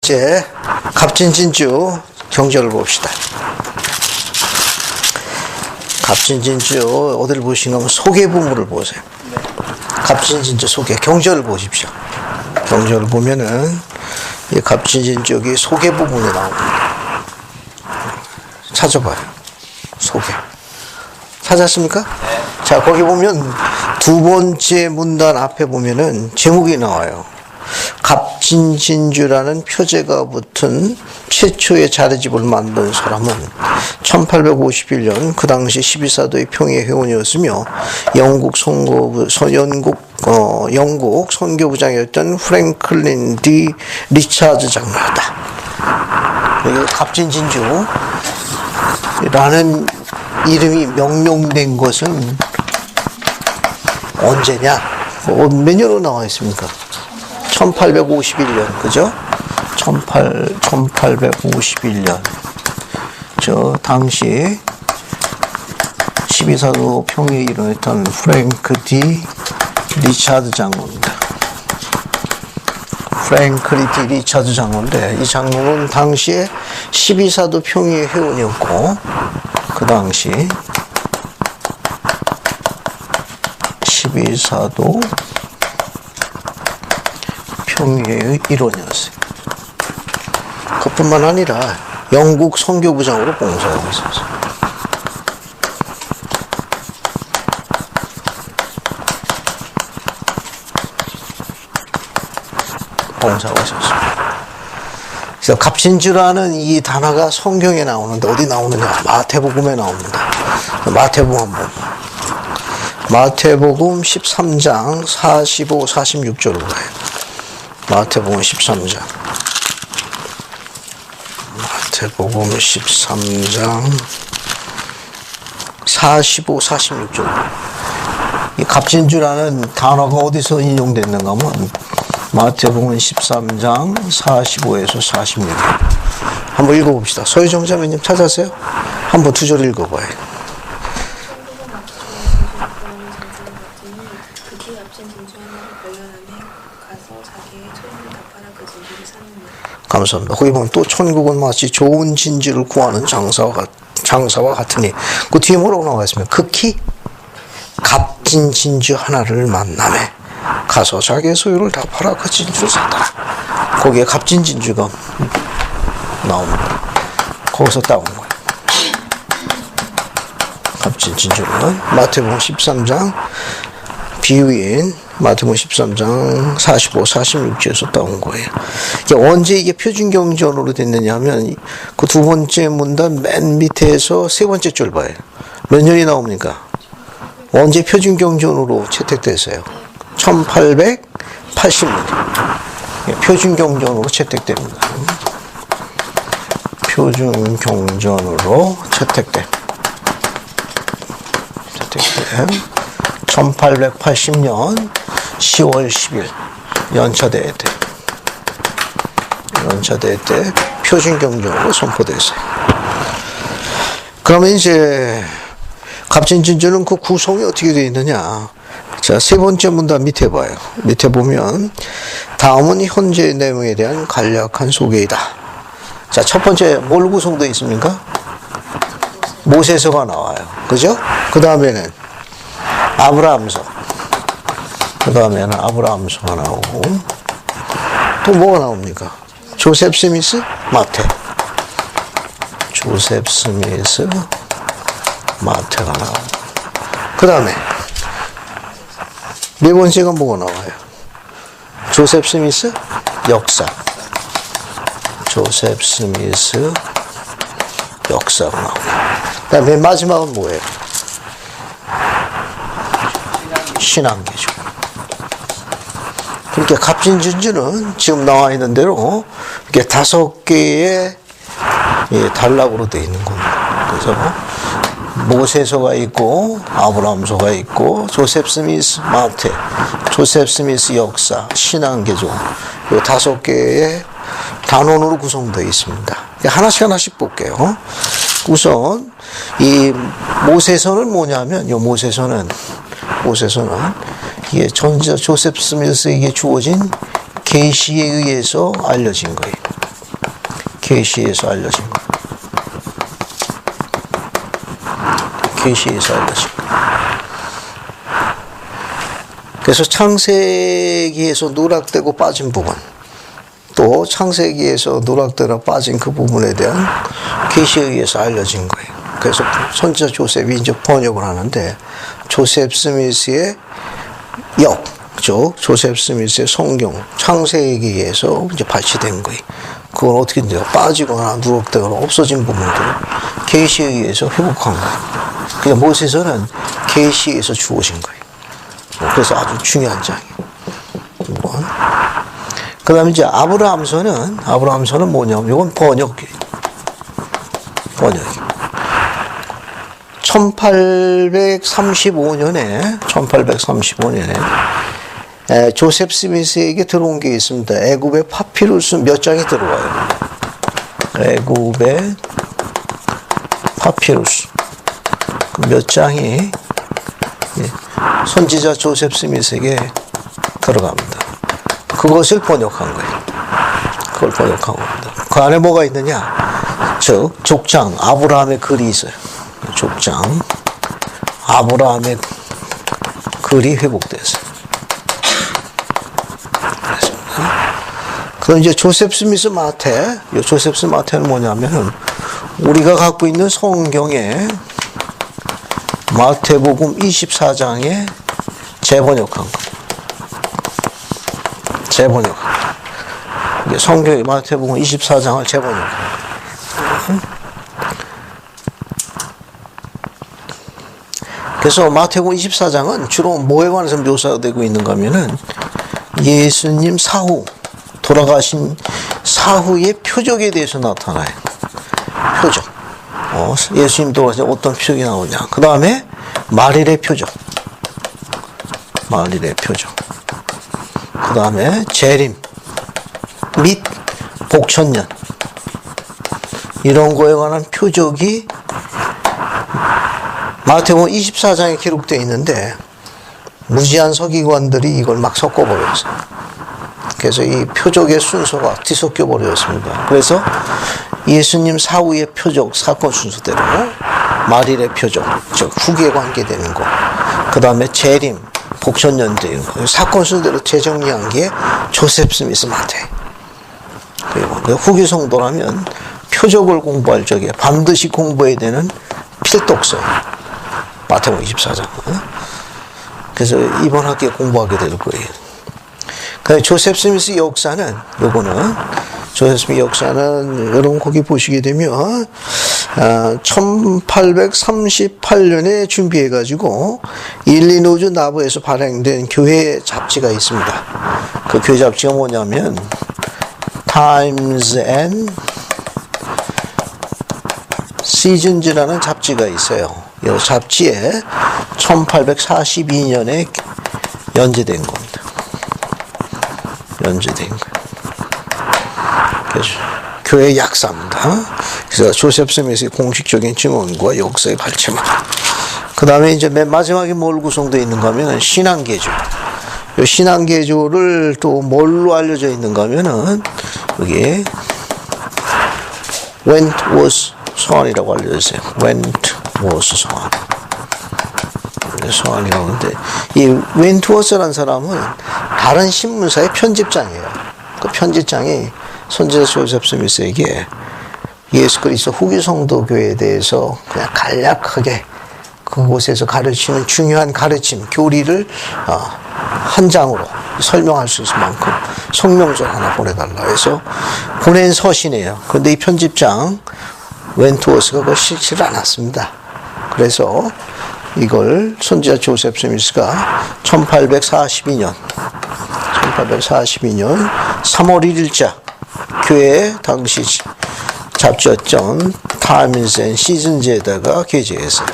이제 갑진진주 경전을 봅시다. 갑진진주 어디를 보시냐면 소개 부분을 보세요. 갑진진주 소개 경전을 보십시오. 경전을 보면은 이 갑진진주기 소개 부분이 나옵니다. 찾아봐요. 소개. 찾았습니까? 네. 자, 거기 보면 두 번째 문단 앞에 보면은 제목이 나와요. 갑진진주라는 표제가 붙은 최초의 자료집을 만든 사람은 1851년 그 당시 12사도의 평의 회원이었으며 영국 선교부장이었던 프랭클린 D 리차드 장로였다. 갑진진주라는 이름이 명명된 것은 언제냐? 몇 년으로 나와 있습니까? 1851년, 그죠? 1851년. 저, 당시 12사도 평에 일어났던 프랭크 D 리차드 장로입니다. 프랭크 D 리차드 장로인데, 이 장로는 당시에 12사도 평의 회원이었고, 그 당시 12사도 평의회의 일원이었어요. 그뿐만 아니라 영국 선교부장으로 봉사하고 있었어요. 봉사하고 있었습니다. 그래서 갑진주라는 이 단어가 성경에 나오는데 어디 나오느냐? 마태복음에 나옵니다. 마태복음 한번. 마태복음 13장 45, 46절로 가요. 마태복음 13장. 마태복음 13장 45, 46절. 이 갑진주라는 단어가 어디서 인용됐는가 하면 마태복음 13장 45에서 46. 한번 읽어봅시다. 서유정 자매님 찾았어요? 한번 두 절 읽어봐요. 감사합니다. 거기 보면 또 천국은 마치 좋은 진주를 구하는 장사와 같으니 그 뒤에 뭐라고 나와 있습니까? 극히 값진 진주 하나를 만나매 가서 자기의 소유를 다 팔아 그 진주를 사더라. 거기에 값진 진주가 나옵니다. 거기서 따온 거예요. 값진 진주는 마태복음 13장 비유인 마태복음 13장 45, 46절에서 따온 거예요. 언제 이게 표준경전으로 됐느냐 하면 그 두 번째 문단 맨 밑에서 세 번째 줄 봐요. 몇 년이 나옵니까? 언제 표준경전으로 채택됐어요? 1880년. 표준경전으로 채택됩니다. 표준경전으로 채택된 1880년 10월 10일 연차대회 때 표준경전으로 선포됐어요. 그러면 이제 갑진진주는 그 구성이 어떻게 되어 있느냐? 자, 세 번째 문단 밑에 봐요. 밑에 보면 다음은 현재 내용에 대한 간략한 소개이다. 자, 첫 번째 뭘 구성되어 있습니까? 모세서가 나와요. 그죠? 그 다음에는 아브라함서. 그 다음에는 아브라함서가 나오고, 또 뭐가 나옵니까? 조셉 스미스, 마태. 조셉 스미스, 마태가 나오고. 그 다음에, 네 번째가 뭐가 나와요? 조셉 스미스, 역사. 조셉 스미스, 역사가 나오고. 그 다음에 맨 마지막은 뭐예요? 신앙계죠. 그렇게 갑진진주는 지금 나와 있는 대로 이렇게 5개의 단락으로 되어 있는 겁니다. 그래서 모세서가 있고 아브라함서가 있고 조셉 스미스 마태, 조셉 스미스 역사, 신앙계죠. 이 5개의 단원으로 구성되어 있습니다. 하나씩 볼게요. 우선 이 모세서는 뭐냐면 이 모세서는 이게 전자 조셉 스미스에게 주어진 계시에 의해서 알려진 거예요. 계시에서 알려진 거. 계시에서 알려진 거. 그래서 창세기에서 누락되고 빠진 부분, 또 창세기에서 누락되어 빠진 그 부분에 대한 계시에 의해서 알려진 거예요. 그래서 선지자 조셉이 이제 번역을 하는데, 조셉 스미스의 역, 즉 조셉 스미스의 성경, 창세기에서 이제 발췌된 거예요. 그건 어떻게 돼요? 빠지거나 누락되거나 없어진 부분들을 계시에 의해서 회복한 거예요. 그러니까 모세서는 계시에서 주어진 거예요. 그래서 아주 중요한 장이에요. 그 다음에 이제 아브라함서는 뭐냐면, 이건 번역이에요. 1835년에 조셉 스미스에게 들어온 게 있습니다. 애굽의 파피루스 몇 장이 들어와요. 애굽의 파피루스 몇 장이 선지자 조셉 스미스에게 들어갑니다. 그것을 번역한 거예요. 그걸 번역한 겁니다. 그 안에 뭐가 있느냐? 즉 족장 아브라함의 글이 있어요. 족장 아브라함의 글이 회복됐어요. 그럼 이제 조셉 스미스 마태, 조셉 스미스 마태는 뭐냐면은 우리가 갖고 있는 성경에 마태복음 24장에 재번역한 거. 이게 성경의 마태복음 24장을 재번역한 거. 그래서 마태복음 24장은 주로 뭐에 관해서 묘사되고 있는가 하면은 예수님 사후, 돌아가신 사후의 표적에 대해서 나타나요. 표적. 예수님 돌아가신 어떤 표적이 나오냐. 그 다음에 말일의 표적. 그 다음에 재림 및 복천년. 이런 거에 관한 표적이 마태복음 24장에 기록되어 있는데, 무지한 서기관들이 이걸 막 섞어버렸어요. 그래서 이 표적의 순서가 뒤섞여 버렸습니다. 그래서 예수님 사후의 표적, 사건 순서대로 말일의 표적, 즉 후기에 관계되는 거, 그 다음에 재림, 복천년 되는 거, 사건 순서대로 재정리한 게 조셉 스미스 마태. 그리고 후기 성도라면 표적을 공부할 적에 반드시 공부해야 되는 필독서. 마태복음 24장. 그래서 이번 학기에 공부하게 될 거예요. 그 조셉 스미스 역사는, 조셉 스미스 역사는, 여러분 거기 보시게 되면, 1838년에 준비해가지고, 일리노즈 나부에서 발행된 교회 잡지가 있습니다. 그 교회 잡지가 뭐냐면, Times and Seasons라는 잡지가 있어요. 이 잡지에 1842년에 연재된 겁니다. 그래서 교회 약사입니다. 그래서 조셉 스미스의 공식적인 증언과 역사의 발췌만. 그 다음에 이제 맨 마지막에 뭘 구성되어 있는가 하면 신앙개조. 이 신앙개조를 또 뭘로 알려져 있는가 하면은 여기 Wentworth 서한이라고 알려져 있어요. Wentworth 서한. 서한이라고 하는데, 이 웬트워스라는 사람은 다른 신문사의 편집장이에요. 그 편집장이 선지자 조셉 스미스에게 예수 그리스도 후기 성도 교회에 대해서 그냥 간략하게 그곳에서 가르치는 중요한 가르침, 교리를 한 장으로 설명할 수 있을 만큼 성명서 하나 보내달라 해서 보낸 서신이에요. 그런데 이 편집장 웬트워스가 그걸 싫지 않았습니다. 그래서 이걸 선지자 조셉 스미스가 1842년 3월 1일자 교회 당시 잡지였던 타임스 앤 시즌즈에다가 게재했어요.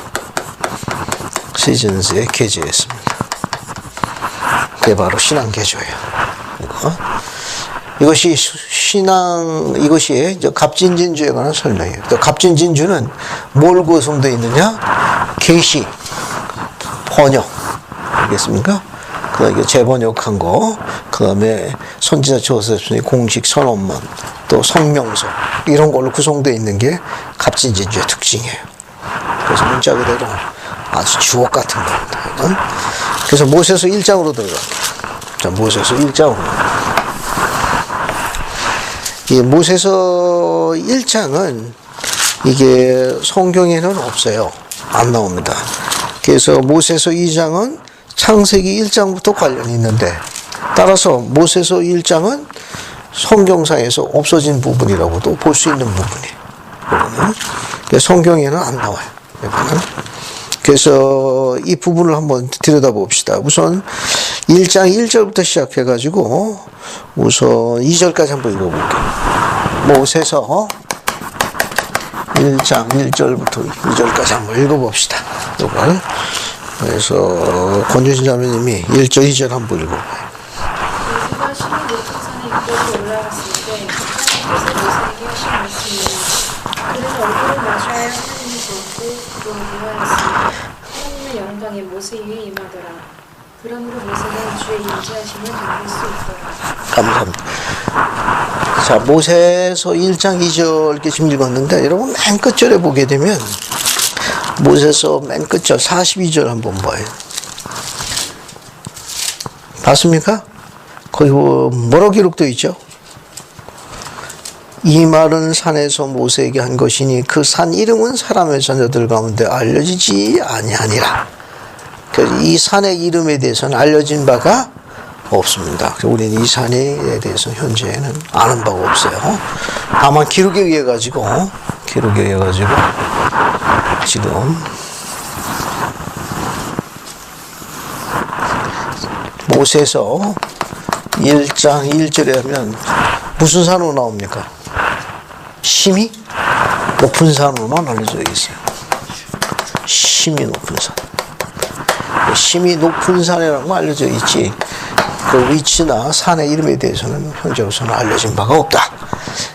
시즌즈에 게재했습니다. 그게 바로 신앙개조예요. 이것이 갑진진주에 관한 설명이에요. 갑진진주는 뭘 구성되어 있느냐? 계시, 번역, 알겠습니까? 그 다음에 재번역한 거, 그 다음에 선지자 조셉의 공식 선언문, 또 또 성명서 이런 걸로 구성되어 있는 게 갑진진주의 특징이에요. 그래서 문자 그대로 아주 주옥 같은 겁니다. 이건. 그래서 모세서 1장으로 들어갈게요. 자, 모세서 1장으로. 이 모세서 1장은 이게 성경에는 없어요. 안 나옵니다. 그래서 모세서 2장은 창세기 1장부터 관련이 있는데, 따라서 모세서 1장은 성경상에서 없어진 부분이라고도 볼 수 있는 부분이에요. 성경에는 안 나와요. 이거는. 그래서 이 부분을 한번 들여다봅시다. 우선 1장 1절부터 시작해가지고 우선 2절까지 한번 읽어볼게요. 모세서 1장 1절부터 2절까지 한번 읽어봅시다. 이걸. 그래서 권주신 자매님이 1절 2절 한번 읽어봐요. 모세가 신이 높은 산에 이끌고 올라갔을 때 하나님께서 모세에게 하신 말씀이 그는 얼굴을 마주하여 하나님을 보고 그로 대화했으니 하나님의 영광이 모세 위에 임하더라. 그러므로 모세는 주의 임재하심을 느낄 수 있더라. 감사합니다. 자, 모세서 1장 2절 이렇게 지금 읽었는데, 여러분 맨 끝절에 보게 되면 모세서 맨 끝절 42절 한번 봐요. 봤습니까? 거기 뭐라고 기록되어 있죠? 이 말은 산에서 모세에게 한 것이니 그 산 이름은 사람의 자녀들 가운데 알려지지 아니하니라. 그래서 이 산의 이름에 대해서는 알려진 바가 없습니다. 우리는 이 산에 대해서 현재는 아는 바가 없어요. 다만 기록에 의해 가지고 지금 모세서 1장 1절에 하면 무슨 산으로 나옵니까? 심히 높은 산으로만 알려져 있어요. 심히 높은 산. 심히 높은 산이라는 거 알려져 있지, 그 위치나 산의 이름에 대해서는 현재로서는 알려진 바가 없다.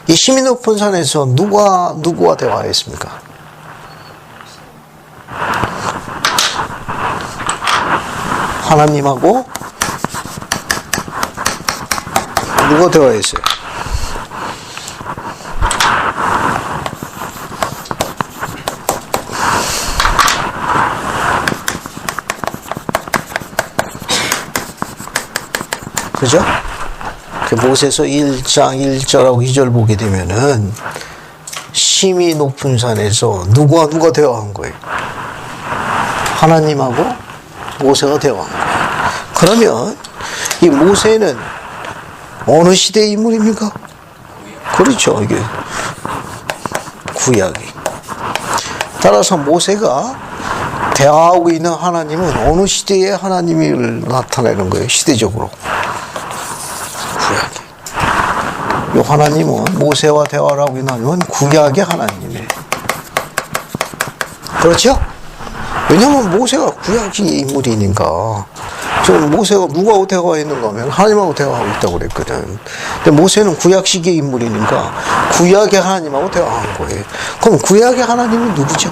이 심히 높은 산에서 누구와 대화했습니까? 하나님하고 누가 대화했어요? 그죠? 모세서 1장 1절하고 2절 보게 되면은 심히 높은 산에서 누가 대화한 거예요? 하나님하고 모세가 대화한 거예요. 그러면 이 모세는 어느 시대의 인물입니까? 그렇죠. 이게 구약이. 따라서 모세가 대화하고 있는 하나님은 어느 시대의 하나님을 나타내는 거예요? 시대적으로. 구약이. 이 하나님은, 모세와 대화를 하고 있는 하나님은 구약의 하나님이에요. 그렇죠? 왜냐하면 모세가 구약의 인물이니까. 지금 모세가 누구하고 대화했는가 하면 하나님하고 대화하고 있다고 그랬거든. 근데 모세는 구약시기의 인물이니까 구약의 하나님하고 대화한 거예요. 그럼 구약의 하나님은 누구죠?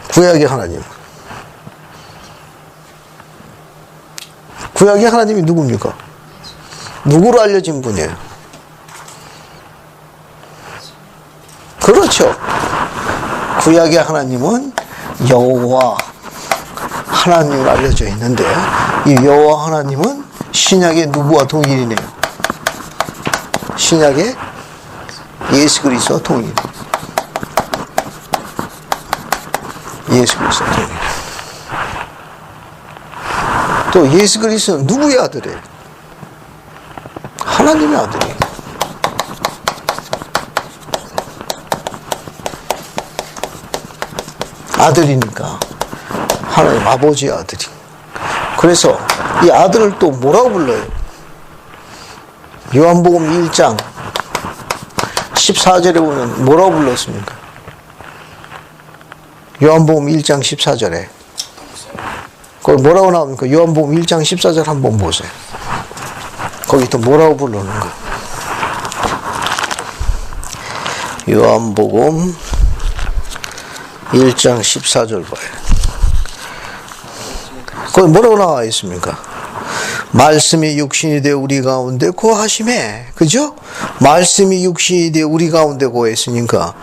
구약의 하나님. 구약의 하나님이 누굽니까? 누구로 알려진 분이에요? 그렇죠. 구약의 하나님은 여호와 하나님으로 알려져 있는데, 이 여호와 하나님은 신약의 누구와 동일이네요? 신약의 예수 그리스도와 동일이에요. 예수 그리스도와 동일이에요. 또 예수 그리스도는 누구의 아들이에요? 하나님의 아들이에요. 아들이니까 하나님 아버지의 아들이. 그래서 이 아들을 또 뭐라고 불러요? 요한복음 1장 14절에 보면 뭐라고 불렀습니까? 요한복음 1장 14절에 거기 뭐라고 나옵니까? 요한복음 1장 14절 한번 보세요. 거기 또 뭐라고 부르는가? 요한복음 1장 14절 봐요. 거기 뭐라고 나와 있습니까? 말씀이 육신이 되어 우리 가운데 거하심에, 그죠? 말씀이 육신이 되어 우리 가운데 거했으니까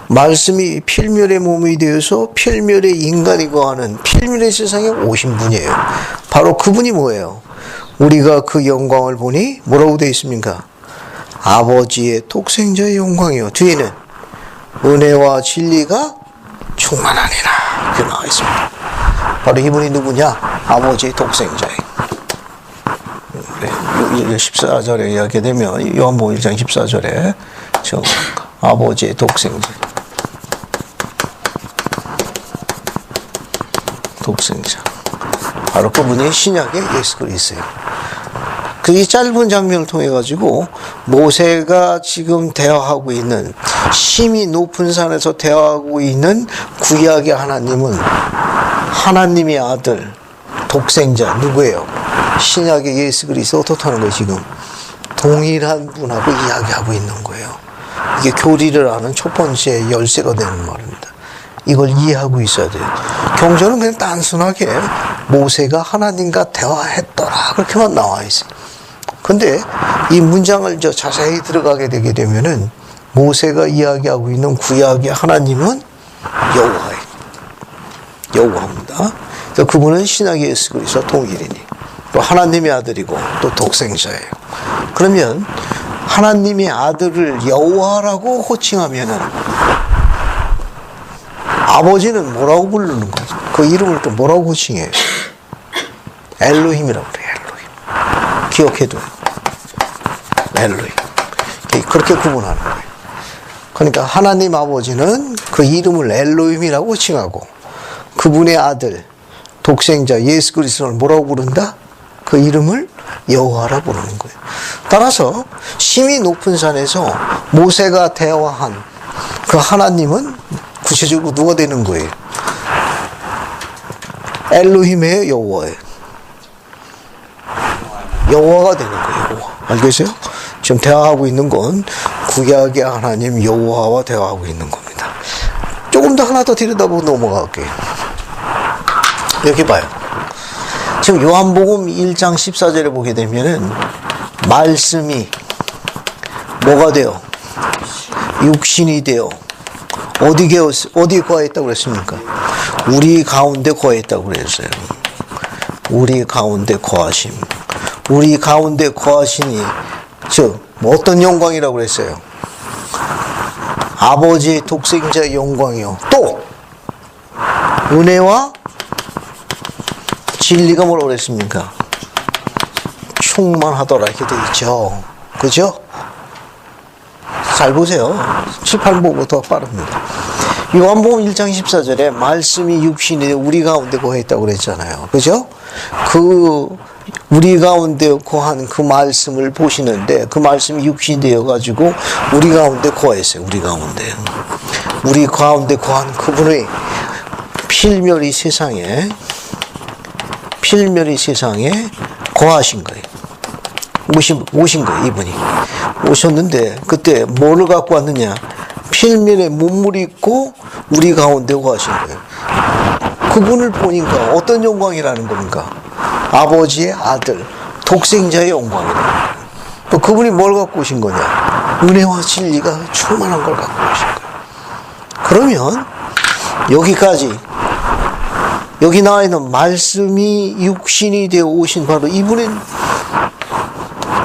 말씀이 필멸의 몸이 되어서 필멸의 인간이 거하는 필멸의 세상에 오신 분이에요. 바로 그분이 뭐예요? 우리가 그 영광을 보니 뭐라고 되어 있습니까? 아버지의 독생자의 영광이요. 뒤에는 은혜와 진리가 충만하니라. 이렇게 나와 있습니다. 바로 이분이 누구냐? 아버지의 독생자예요. 14절에 이야기 되면 요한복음 1장 14절에 저 아버지의 독생자 바로 그분이 신약의 예수 그리스도예요. 그 이 짧은 장면을 통해 가지고 모세가 지금 대화하고 있는 심히 높은 산에서 대화하고 있는 구약의 하나님은 하나님의 아들 독생자 누구예요? 신약의 예수 그리스도 어떻다는 거예요? 지금 동일한 분하고 이야기하고 있는 거예요. 이게 교리를 아는 첫 번째 열쇠가 되는 말입니다. 이걸 이해하고 있어야 돼요. 경전은 그냥 단순하게 모세가 하나님과 대화했더라 그렇게만 나와 있어요. 근데 이 문장을 자세히 들어가게 되게 되면은 모세가 이야기하고 있는 구약의 하나님은 여호와예요. 여호와입니다. 그분은 신약의 예수 그리스도 동일이니 또 하나님의 아들이고 또 독생자예요. 그러면 하나님의 아들을 여호와라고 호칭하면은 아버지는 뭐라고 부르는 거죠? 그 이름을 또 뭐라고 호칭해요? 엘로힘이라고 그래요. 엘로힘. 기억해둬요. 엘로힘. 그렇게 구분하는 거예요. 그러니까 하나님 아버지는 그 이름을 엘로힘이라고 호칭하고 그분의 아들 독생자 예수 그리스도를 뭐라고 부른다? 그 이름을 여호와라 부르는 거예요. 따라서 심히 높은 산에서 모세가 대화한 그 하나님은 구체적으로 누가 되는 거예요? 엘로힘의 여호와예요. 여호와가 되는 거예요. 여호와. 알겠어요? 지금 대화하고 있는 건 구약의 하나님 여호와와 대화하고 있는 겁니다. 조금 더 하나 더 들여다보고 넘어갈게요. 여기 봐요. 지금 요한복음 1장 14절에 보게 되면은 말씀이 뭐가 돼요? 육신이 되어 어디 거했다고 그랬습니까? 우리 가운데 거했다고 그랬어요. 우리 가운데 거하심. 우리 가운데 거하시니 뭐 어떤 영광이라고 그랬어요? 아버지의 독생자의 영광이요. 또 은혜와 진리가 뭐라고 그랬습니까? 충만하더라 이렇게 돼 있죠. 그죠? 잘 보세요. 7, 8보고 더 빠릅니다. 요한복음 1장 14절에 말씀이 육신이 우리 가운데 거했다고 그랬잖아요. 그죠? 그 우리 가운데 거한 그 말씀을 보시는데 그 말씀이 육신이 되어가지고 우리 가운데 거했어요. 우리 가운데 거한 그분의 필멸이 세상에 거하신 거예요. 오신 거예요. 이분이 오셨는데 그때 뭐를 갖고 왔느냐? 필멸의 몸물이 있고 우리 가운데 거하신 거예요. 그분을 보니까 어떤 영광이라는 겁니까? 아버지의 아들 독생자의 영광이라. 또 그분이 뭘 갖고 오신 거냐? 은혜와 진리가 충만한 걸 갖고 오신 거예요. 그러면 여기까지 여기 나와 있는 말씀이 육신이 되어 오신 바로 이분은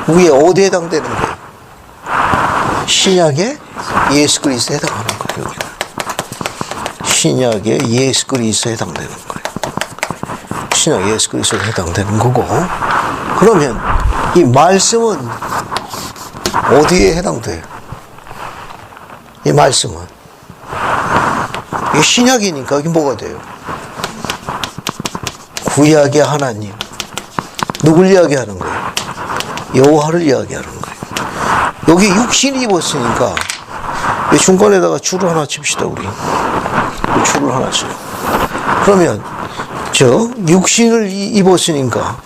위에 어디에 해당되는 거예요? 신약의 예수 그리스도에 해당하는 거예요. 여기는. 신약의 예수 그리스도에 해당되는 거예요. 신약 예수 그리스도에 해당되는 거고, 그러면 이 말씀은 어디에 해당돼요? 이 말씀은 이 신약이니까 여기 뭐가 돼요? 구약의 하나님 누굴 이야기하는 거예요? 여호와를 이야기하는 거예요. 여기 육신이 입었으니까 이 중간에다가 줄을 하나 칩시다. 우리 줄을 하나 쳐요. 그러면 육신을 입었으니까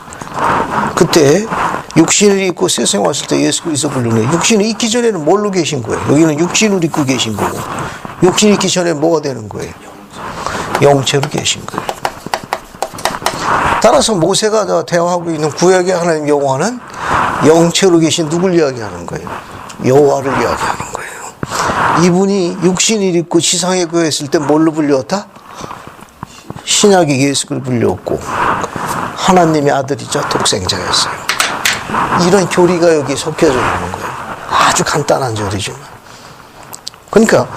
그때 육신을 입고 세상에 왔을 때 예수 그리스도 부르는 육신을 입기 전에는 뭘로 계신 거예요? 여기는 육신을 입고 계신 거고 육신 입기 전에 뭐가 되는 거예요? 영체로 계신 거예요. 따라서 모세가 대화하고 있는 구약의 하나님 여호와는 영체로 계신 누굴 이야기하는 거예요? 여호와를 이야기하는 거예요. 이분이 육신을 입고 지상에 거했을 때 뭘로 불렸다? 신약의 예수를 불렸고 하나님의 아들이자 독생자였어요. 이런 교리가 여기 섞여져 있는 거예요. 아주 간단한 교리지만. 그러니까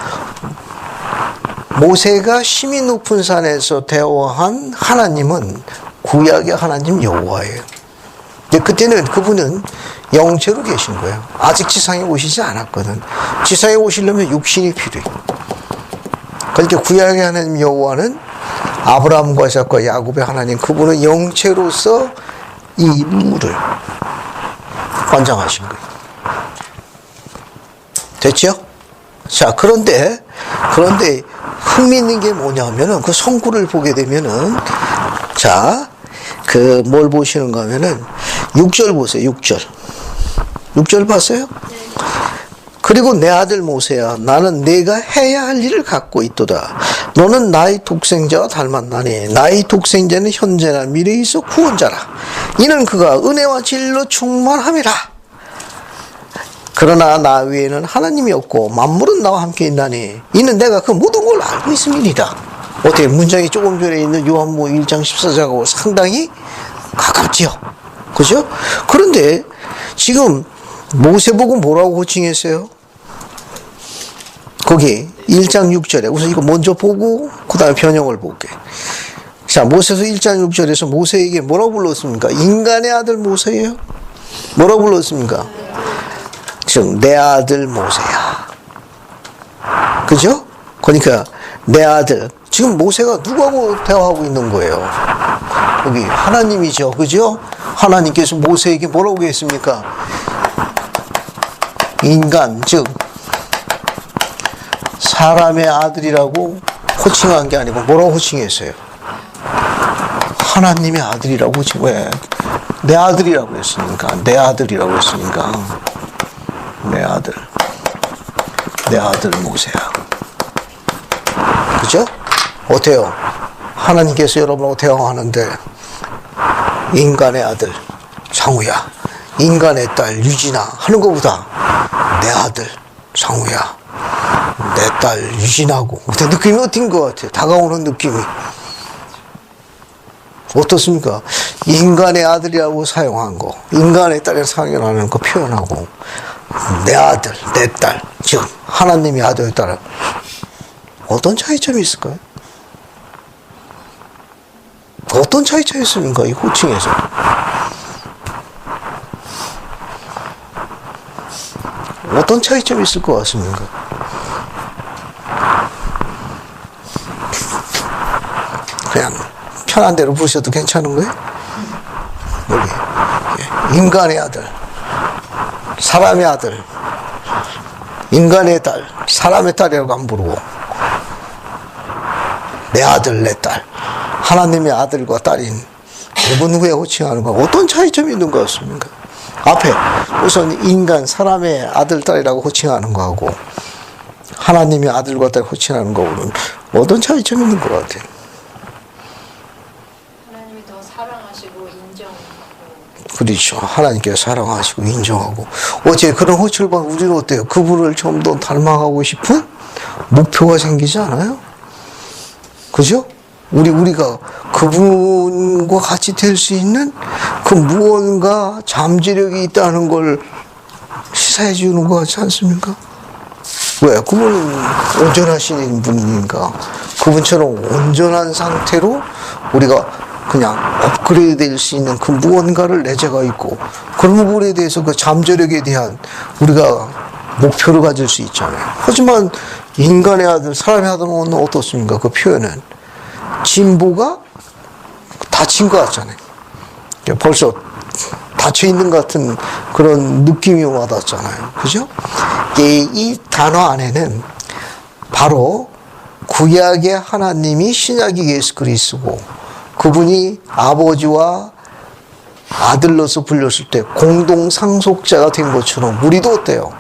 모세가 심히 높은 산에서 대화한 하나님은 구약의 하나님 여호와예요. 근데 그때는 그분은 영체로 계신 거예요. 아직 지상에 오시지 않았거든. 지상에 오시려면 육신이 필요해. 그러니까 구약의 하나님 여호와는 아브라함과 이삭과 야곱의 하나님, 그분은 영체로서 이 인물을 관장하신 거예요. 됐죠? 자, 그런데 흥미있는 게 뭐냐면은 그 성구를 보게 되면은 자, 그 뭘 보시는가 하면은 6절 보세요. 6절 봤어요? 그리고 내 아들 모세야, 나는 내가 해야 할 일을 갖고 있도다. 너는 나의 독생자와 닮았나니 나의 독생자는 현재나 미래에 있어 구원자라. 이는 그가 은혜와 진리로 충만함이라. 그러나 나 외에는 하나님이 없고 만물은 나와 함께 있나니 이는 내가 그 모든 걸 알고 있음이니이다. 어떻게 문장이 조금 전에 있는 요한복음 1장 14절하고 상당히 가깝지요. 그죠? 그런데 지금 모세 보고 뭐라고 호칭했어요? 거기 1장 6절에 우선 이거 먼저 보고 그 다음에 변형을 볼게. 자, 모세서 1장 6절에서 모세에게 뭐라고 불렀습니까? 인간의 아들 모세예요. 뭐라고 불렀습니까? 즉 내 아들 모세야. 그죠? 그러니까 내 아들. 지금 모세가 누구하고 대화하고 있는 거예요? 여기 하나님이죠. 그죠? 하나님께서 모세에게 뭐라고 했습니까? 인간, 즉 사람의 아들이라고 호칭한 게 아니고 뭐라고 호칭했어요? 하나님의 아들이라고 호칭. 왜? 내 아들이라고 했으니까. 내 아들이라고 했으니까. 내 아들 모세야. 그죠? 어때요? 하나님께서 여러분하고 대화하는데 인간의 아들 상우야, 인간의 딸 유진아 하는 것보다 내 아들 상우야, 내 딸 유진하고 느낌이 어떤 것 같아요? 다가오는 느낌이 어떻습니까? 인간의 아들이라고 사용한 거, 인간의 딸을 사용하는 거 표현하고 내 아들, 내 딸, 즉 하나님의 아들의 딸을 어떤 차이점이 있을까요? 어떤 차이점이 있습니까? 이 호칭에서. 어떤 차이점이 있을 것 같습니까? 그냥 편한 대로 부르셔도 괜찮은 거예요? 여기 인간의 아들, 사람의 아들, 인간의 딸, 사람의 딸이라고 안 부르고 내 아들, 내 딸, 하나님의 아들과 딸인 누구누구에 호칭하는 거 어떤 차이점이 있는 것 같습니까? 앞에 우선 인간, 사람의 아들, 딸이라고 호칭하는 거하고 하나님의 아들과 딸 호칭하는 거는 어떤 차이점이 있는 것 같아요? 하나님이 더 사랑하시고 인정하고. 그렇죠. 하나님께서 사랑하시고 인정하고. 어째 그런 호칭을 보면 우리는 어때요? 그분을 좀 더 닮아가고 싶은 목표가 생기지 않아요? 그죠? 우리가 그분과 같이 될 수 있는 그 무언가 잠재력이 있다는 걸 시사해 주는 것 같지 않습니까? 왜? 그분은 온전하신 분이니까 그분처럼 온전한 상태로 우리가 그냥 업그레이드 될 수 있는 그 무언가를 내재가 있고 그런 부분에 대해서 그 잠재력에 대한 우리가 목표를 가질 수 있잖아요. 하지만 인간의 아들, 사람의 아들은 어떻습니까? 그 표현은 진보가 닫힌 것 같잖아요. 벌써 닫혀있는 것 같은 그런 느낌이 와닿잖아요. 그죠? 이 단어 안에는 바로 구약의 하나님이 신약의 예수 그리스도고 그분이 아버지와 아들로서 불렸을 때 공동 상속자가 된 것처럼 우리도 어때요?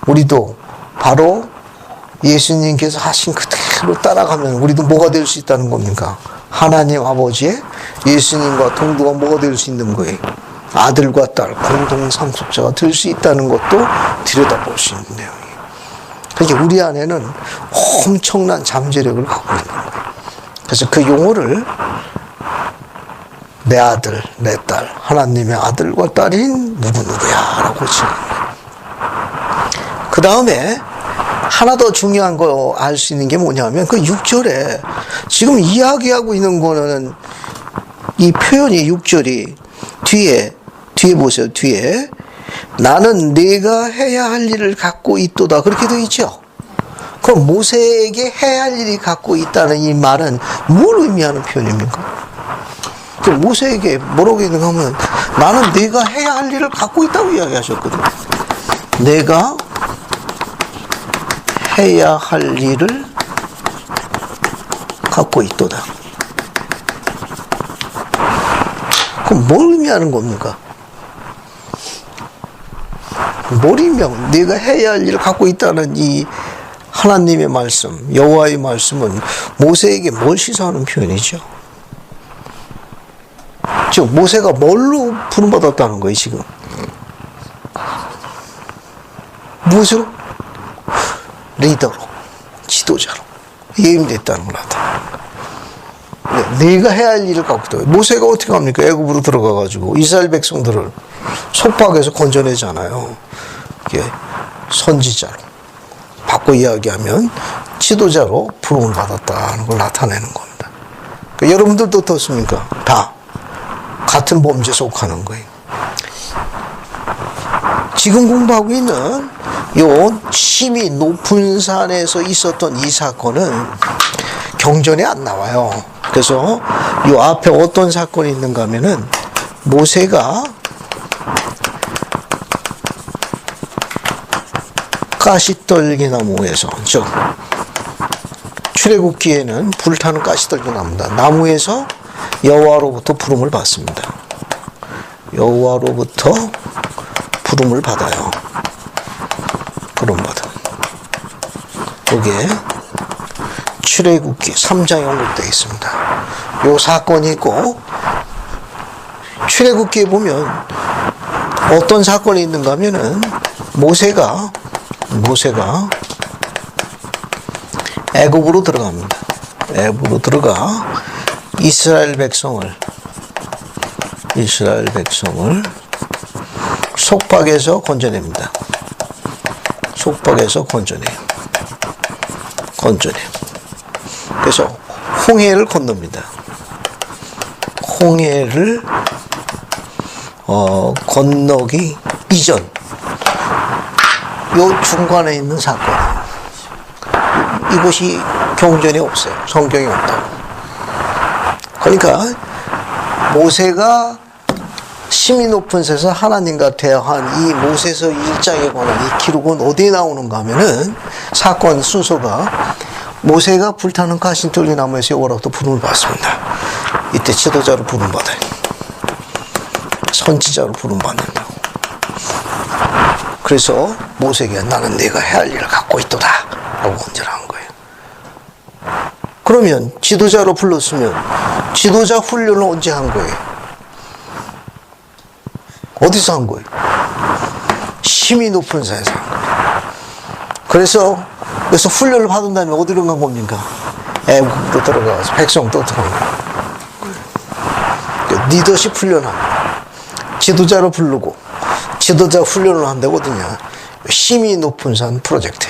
우리도 바로 예수님께서 하신 그대로 따라가면 우리도 뭐가 될 수 있다는 겁니까? 하나님 아버지의 예수님과 동두가 뭐가 될 수 있는 거예요? 아들과 딸, 공동 상속자가 될 수 있다는 것도 들여다볼 수 있는 내용이에요. 그러니까 우리 안에는 엄청난 잠재력을 갖고 있는 거예요. 그래서 그 용어를 내 아들, 내 딸, 하나님의 아들과 딸인 누구누구야 라고 지은 거예요. 그 다음에 하나 더 중요한 거 알 수 있는 게 뭐냐면 그 6절에 지금 이야기하고 있는 거는 이 표현이 6절이 뒤에 보세요. 뒤에 나는 네가 해야 할 일을 갖고 있도다 그렇게 되어 있죠. 그럼 모세에게 해야 할 일이 갖고 있다는 이 말은 뭘 의미하는 표현입니까? 모세에게 뭐라고 했는가 하면 나는 네가 해야 할 일을 갖고 있다고 이야기하셨거든요. 내가 해야 할 일을 갖고 있도다. 그럼 뭘 의미하는 겁니까? 뭘 의미하면 네가 해야 할 일을 갖고 있다는 이 하나님의 말씀, 여호와의 말씀은 모세에게 뭘 시사하는 표현이죠? 즉 모세가 뭘로 부름받았다는 거예요 지금? 무엇으로? 리더로, 지도자로 예임됐다는 걸 나타내는 거예요. 네가 해야 할 일을 갖고 있다. 모세가 어떻게 합니까? 애굽으로 들어가가지고 이스라엘 백성들을 속박에서 건져내잖아요. 이게 선지자로 바꿔 이야기하면 지도자로 부름을 받았다는 걸 나타내는 겁니다. 그러니까 여러분들도 어떻습니까? 다 같은 범죄에 속하는 거예요. 지금 공부하고 있는 요 심히 높은 산에서 있었던 이 사건은 경전에 안 나와요. 그래서 요 앞에 어떤 사건이 있는가 하면은 모세가 가시떨기 나무에서, 즉 출애굽기에는 불타는 가시떨기 나무다. 나무에서 여호와로부터 부름을 받습니다. 여호와로부터 부름을 받아요. 부름받아. 여기에 출애굽기 3장에 언급되어 있습니다. 요 사건이 있고 출애굽기에 보면 어떤 사건이 있는가 하면은 모세가 애굽으로 들어갑니다. 애굽으로 들어가 이스라엘 백성을 속박에서 건져냅니다. 속박에서 건져내요. 그래서 홍해를 건넙니다. 홍해를 건너기 이전 요 중간에 있는 사건, 이곳이 경전이 없어요. 성경이 없다고. 그러니까 모세가 심히 높은 곳에서 하나님과 대화한 이 모세서 1장에 관한 이 기록은 어디에 나오는가 하면은 사건 순서가 모세가 불타는 가시떨기 나무에서 여호와로부터 부름을 받습니다. 이때 지도자로 부름받아요. 선지자로 부름받는다고. 그래서 모세에게 나는 네가 해야 할 일을 갖고 있도다 라고 언제한 거예요. 그러면 지도자로 불렀으면 지도자 훈련을 언제 한 거예요? 어디서 한 거예요? 심히 높은 산에서 한 거예요. 그래서 훈련을 받은 다음에 어디로 간 겁니까? 애국으로 들어가서 백성 또 들어간 거예요. 리더십 훈련합니다. 지도자로 부르고 지도자 훈련을 한다고 어디냐? 심히 높은 산 프로젝트.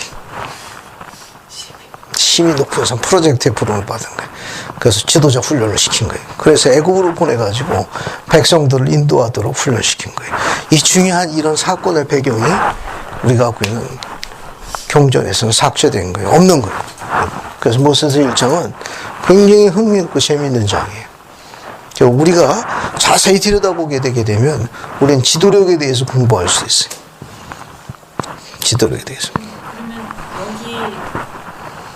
심히 높은 산 프로젝트에 부름을 받은 거예요. 그래서 지도자 훈련을 시킨 거예요. 그래서 애국으로 보내가지고 백성들을 인도하도록 훈련시킨 거예요. 이 중요한 이런 사건의 배경이 우리가 갖고 있는 경전에서는 삭제된 거예요. 없는 거예요. 그래서 모세서 1장은 굉장히 흥미롭고 재미있는 장이에요. 우리가 자세히 들여다보게 되게 되면 우리는 지도력에 대해서 공부할 수 있어요. 지도력에 대해서. 그러면 여기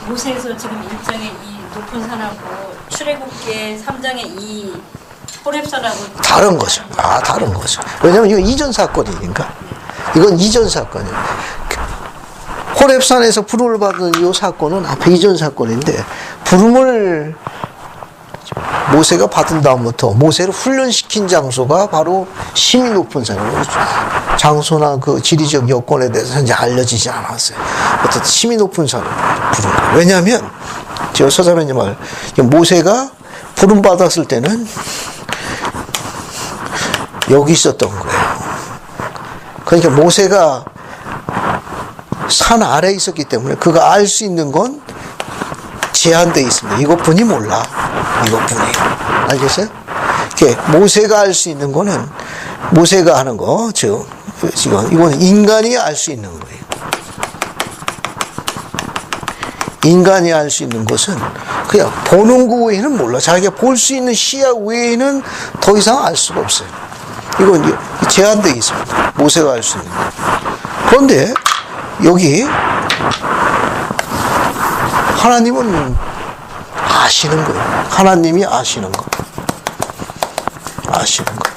모세에서 지금 1장의 이 높은 산하고 출애굽기의 3장의 이 호렙산하고 다른 거죠. 다른 거죠. 왜냐면 이건 이전 사건이니까. 이건 이전 사건이에요. 호렙산에서 부름을 받은 이 사건은 앞에 이전 사건인데 부름을 모세가 받은 다음부터 모세를 훈련시킨 장소가 바로 힘이 높은 산이에요. 장소나 그 지리적 여건에 대해서 현재 알려지지 않았어요. 어쨌든 힘이 높은 산을 부른 거예요. 왜냐하면 저 서자매님 말 모세가 부름 받았을 때는 여기 있었던 거예요. 그러니까 모세가 산 아래에 있었기 때문에 그가 알 수 있는 건 제한되어 있습니다. 이것뿐이 몰라. 이것뿐이. 알겠어요? 모세가 알 수 있는 거는 모세가 하는 거, 지금 이건 인간이 알 수 있는 거예요. 인간이 알 수 있는 것은 그냥 보는 거 외에는 몰라. 자기가 볼 수 있는 시야 외에는 더 이상 알 수가 없어요. 이건 제한되어 있습니다. 모세가 알 수 있는 거. 그런데 여기 하나님은 아시는 거예요. 하나님이 아시는 거. 아시는 거.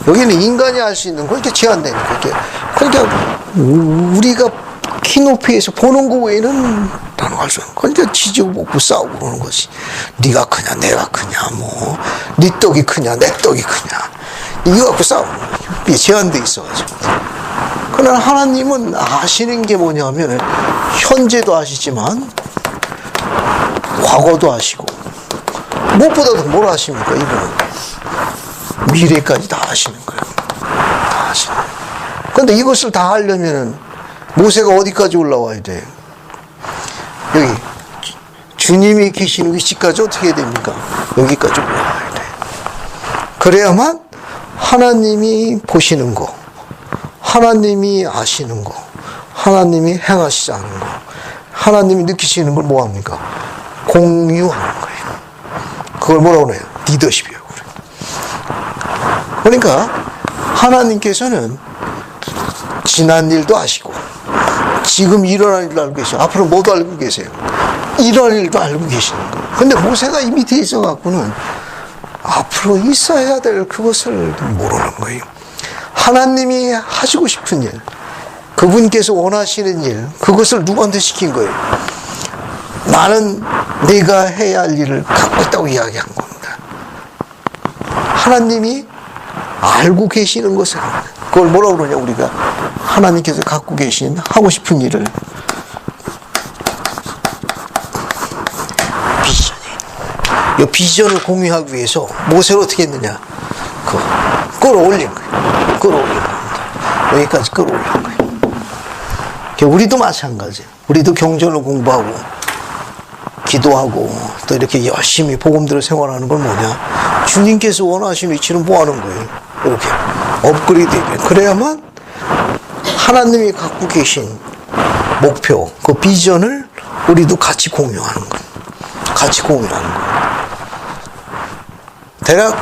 여기는 인간이 알 수 있는 거 이렇게 제한되니까. 그러니까 우리가 키 높이에서 보는 거 외에는 나는 알 수 없는 거. 그러니까 지지고 먹고 싸우고 그러는 것이. 네가 크냐 내가 크냐 뭐 네 떡이 크냐 내 떡이 크냐 이거 갖고 싸우는 거예요. 이게 제한돼 있어가지고. 그러나 하나님은 아시는 게 뭐냐면 현재도 아시지만 과거도 아시고 무엇보다도 뭘 아십니까? 이분은 미래까지 다 아시는 거예요. 다 아시는 거예요. 그런데 이것을 다 하려면 모세가 어디까지 올라와야 돼요? 여기 주님이 계시는 위치까지 어떻게 해야 됩니까? 여기까지 올라와야 돼요. 그래야만 하나님이 보시는 거, 하나님이 아시는 거, 하나님이 행하시지 않은 거, 하나님이 느끼시는 걸 뭐합니까? 공유하는 거예요. 그걸 뭐라고 해요? 리더십이라고 그래요. 그러니까 하나님께서는 지난 일도 아시고 지금 일어날 일도 알고 계시고 앞으로 뭐도 알고 계세요. 일어날 일도 알고 계시는 거예요. 근데 모세가 이 밑에 있어갖고는 앞으로 있어야 될 그것을 모르는 거예요. 하나님이 하시고 싶은 일, 그분께서 원하시는 일, 그것을 누구한테 시킨 거예요? 나는 내가 해야 할 일을 갖고 있다고 이야기한 겁니다. 하나님이 알고 계시는 것을, 그걸 뭐라고 그러냐, 우리가. 하나님께서 갖고 계신 하고 싶은 일을. 비전이. 이 비전을 공유하기 위해서 모세를 어떻게 했느냐? 끌어올린 거예요. 끌어올린 겁니다. 여기까지 끌어올린 거예요. 우리도 마찬가지예요. 우리도 경전을 공부하고 기도하고 또 이렇게 열심히 복음대로 생활하는 건 뭐냐? 주님께서 원하시는 위치는 뭐 하는 거예요? 이렇게 업그레이드 되게. 그래야만 하나님이 갖고 계신 목표, 그 비전을 우리도 같이 공유하는 거예요. 같이 공유하는 거예요. 대략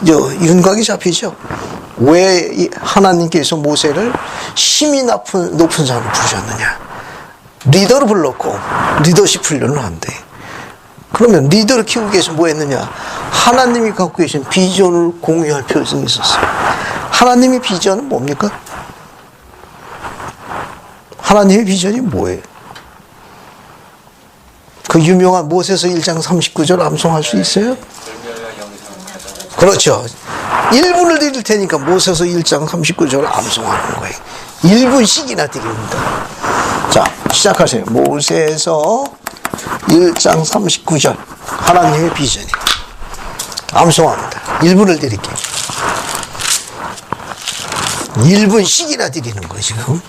윤곽이 잡히죠. 왜 하나님께서 모세를 힘이 높은 사람을 부르셨느냐? 리더를 불렀고 리더십 훈련을 한대. 그러면 리더를 키우기 위해서 뭐 했느냐? 하나님이 갖고 계신 비전을 공유할 필요성이 있었어요. 하나님의 비전은 뭡니까? 하나님의 비전이 뭐예요? 그 유명한 모세서 1장 39절 암송할 수 있어요? 그렇죠. 1분을 드릴 테니까 모세서 1장 39절을 암송하는 거예요. 1분씩이나 드립니다. 자, 시작하세요. 모세서 1장 39절 하나님의 비전이 암송합니다. 1분을 드릴게요. 1분씩이나 드리는 거예요 지금.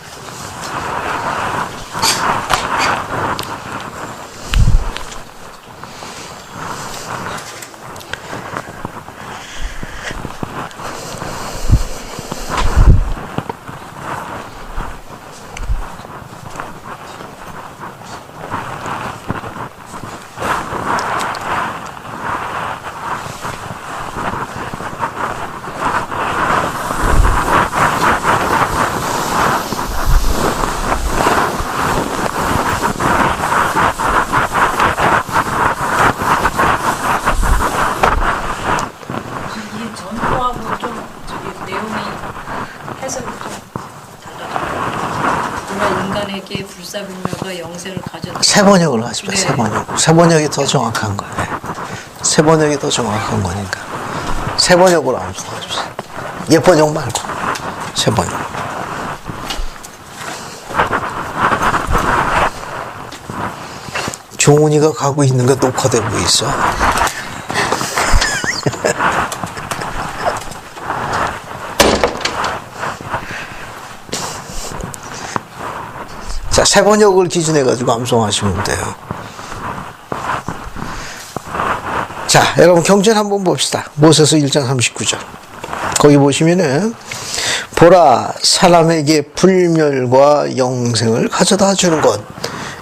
세 번역을 하십니다. 세 번역. 세 번역이 더 정확한 거예요. 세 번역이 더 정확한 거니까. 세 번역으로 암송해주세요. 옛 번역 말고. 세 번역. 종훈이가 가고 있는 게 녹화되고 있어. 자, 세 번역을 기준해가지고 암송하시면 돼요. 자, 여러분 경전 한번 봅시다. 모세서 1장 39절. 거기 보시면은 보라, 사람에게 불멸과 영생을 가져다 주는 것,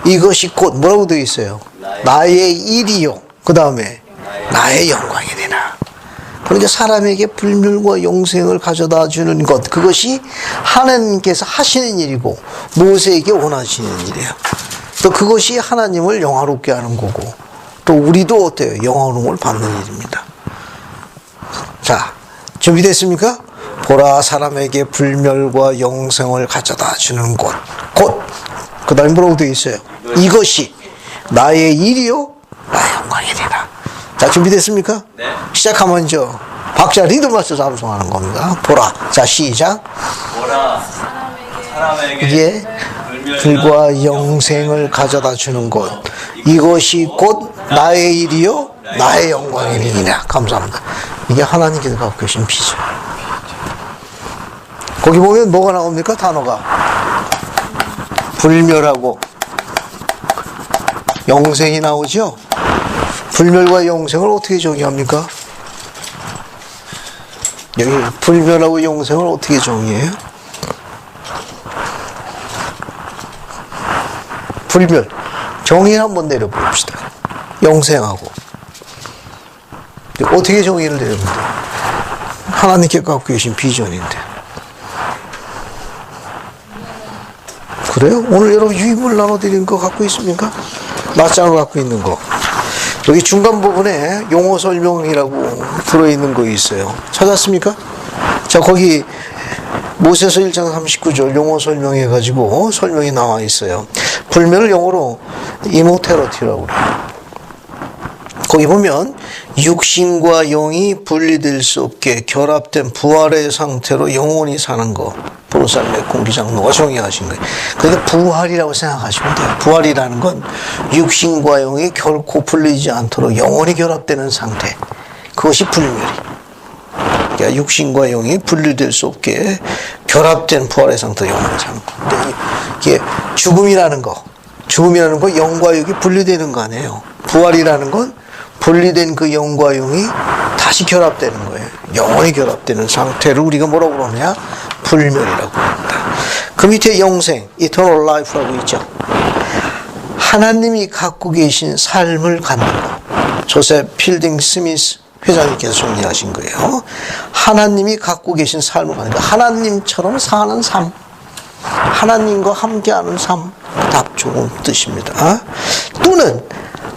이것이 곧 뭐라고 되어 있어요? 나의 일이요. 그 다음에 나의 영광이 되나. 그러니까 사람에게 불멸과 영생을 가져다 주는 것, 그것이 하나님께서 하시는 일이고 모세에게 원하시는 일이에요. 또 그것이 하나님을 영화롭게 하는 거고, 또 우리도 어때요? 영화로움을 받는 일입니다. 자, 준비됐습니까? 보라, 사람에게 불멸과 영생을 가져다 주는 것, 곧, 그 다음에 뭐라고 되어 있어요? 이것이 나의 일이요, 나의 영광이 되라. 자, 준비됐습니까? 네. 시작하면 박자 리듬 맞춰서 암송하는 겁니다. 보라. 자, 시작. 보라, 사람에게 이게 불과 영생을 가져다 주는 것, 이것이 곧 나의 일이요 나의 영광이니라. 감사합니다. 이게 하나님께서 갖고 계신 비전. 거기 보면 뭐가 나옵니까? 단어가 불멸하고 영생이 나오죠. 불멸과 영생을 어떻게 정의합니까? 여기 불멸하고 영생을 어떻게 정의해요? 불멸 정의를 한번 내려봅시다. 영생하고 어떻게 정의를 내려보면 돼요? 하나님께 갖고 계신 비전인데. 그래요? 오늘 여러분 유익을 나눠드리는 거 갖고 있습니까? 맞장을 갖고 있는 거. 여기 중간 부분에 용어 설명이라고 들어있는 거 있어요. 찾았습니까? 자, 거기 모세서 1장 39절 용어 설명해가지고 설명이 나와 있어요. 불멸을 영어로 이모테러티라고 그래요. 거기 보면 육신과 영이 분리될 수 없게 결합된 부활의 상태로 영원히 사는 거. 보로살의 공기장로가 정의하신 거예요. 그러니까 부활이라고 생각하시면 돼요. 부활이라는 건 육신과 영이 결코 분리지 않도록 영원히 결합되는 상태. 그것이 불멸이. 그러니까 육신과 영이 분리될 수 없게 결합된 부활의 상태로 영원히 사는 거. 근데 이게 죽음이라는 거 영과 영이 분리되는 거 아니에요. 부활이라는 건 분리된 그 영과 영이 다시 결합되는 거예요. 영원히 결합되는 상태를 우리가 뭐라고 그러냐? 불멸이라고 합니다. 그 밑에 영생, eternal life라고 있죠. 하나님이 갖고 계신 삶을 갖는 거. 조셉 필딩 스미스 회장님께서 정리하신 거예요. 하나님이 갖고 계신 삶을 갖는 거. 하나님처럼 사는 삶. 하나님과 함께하는 삶. 답 좋은 뜻입니다. 또는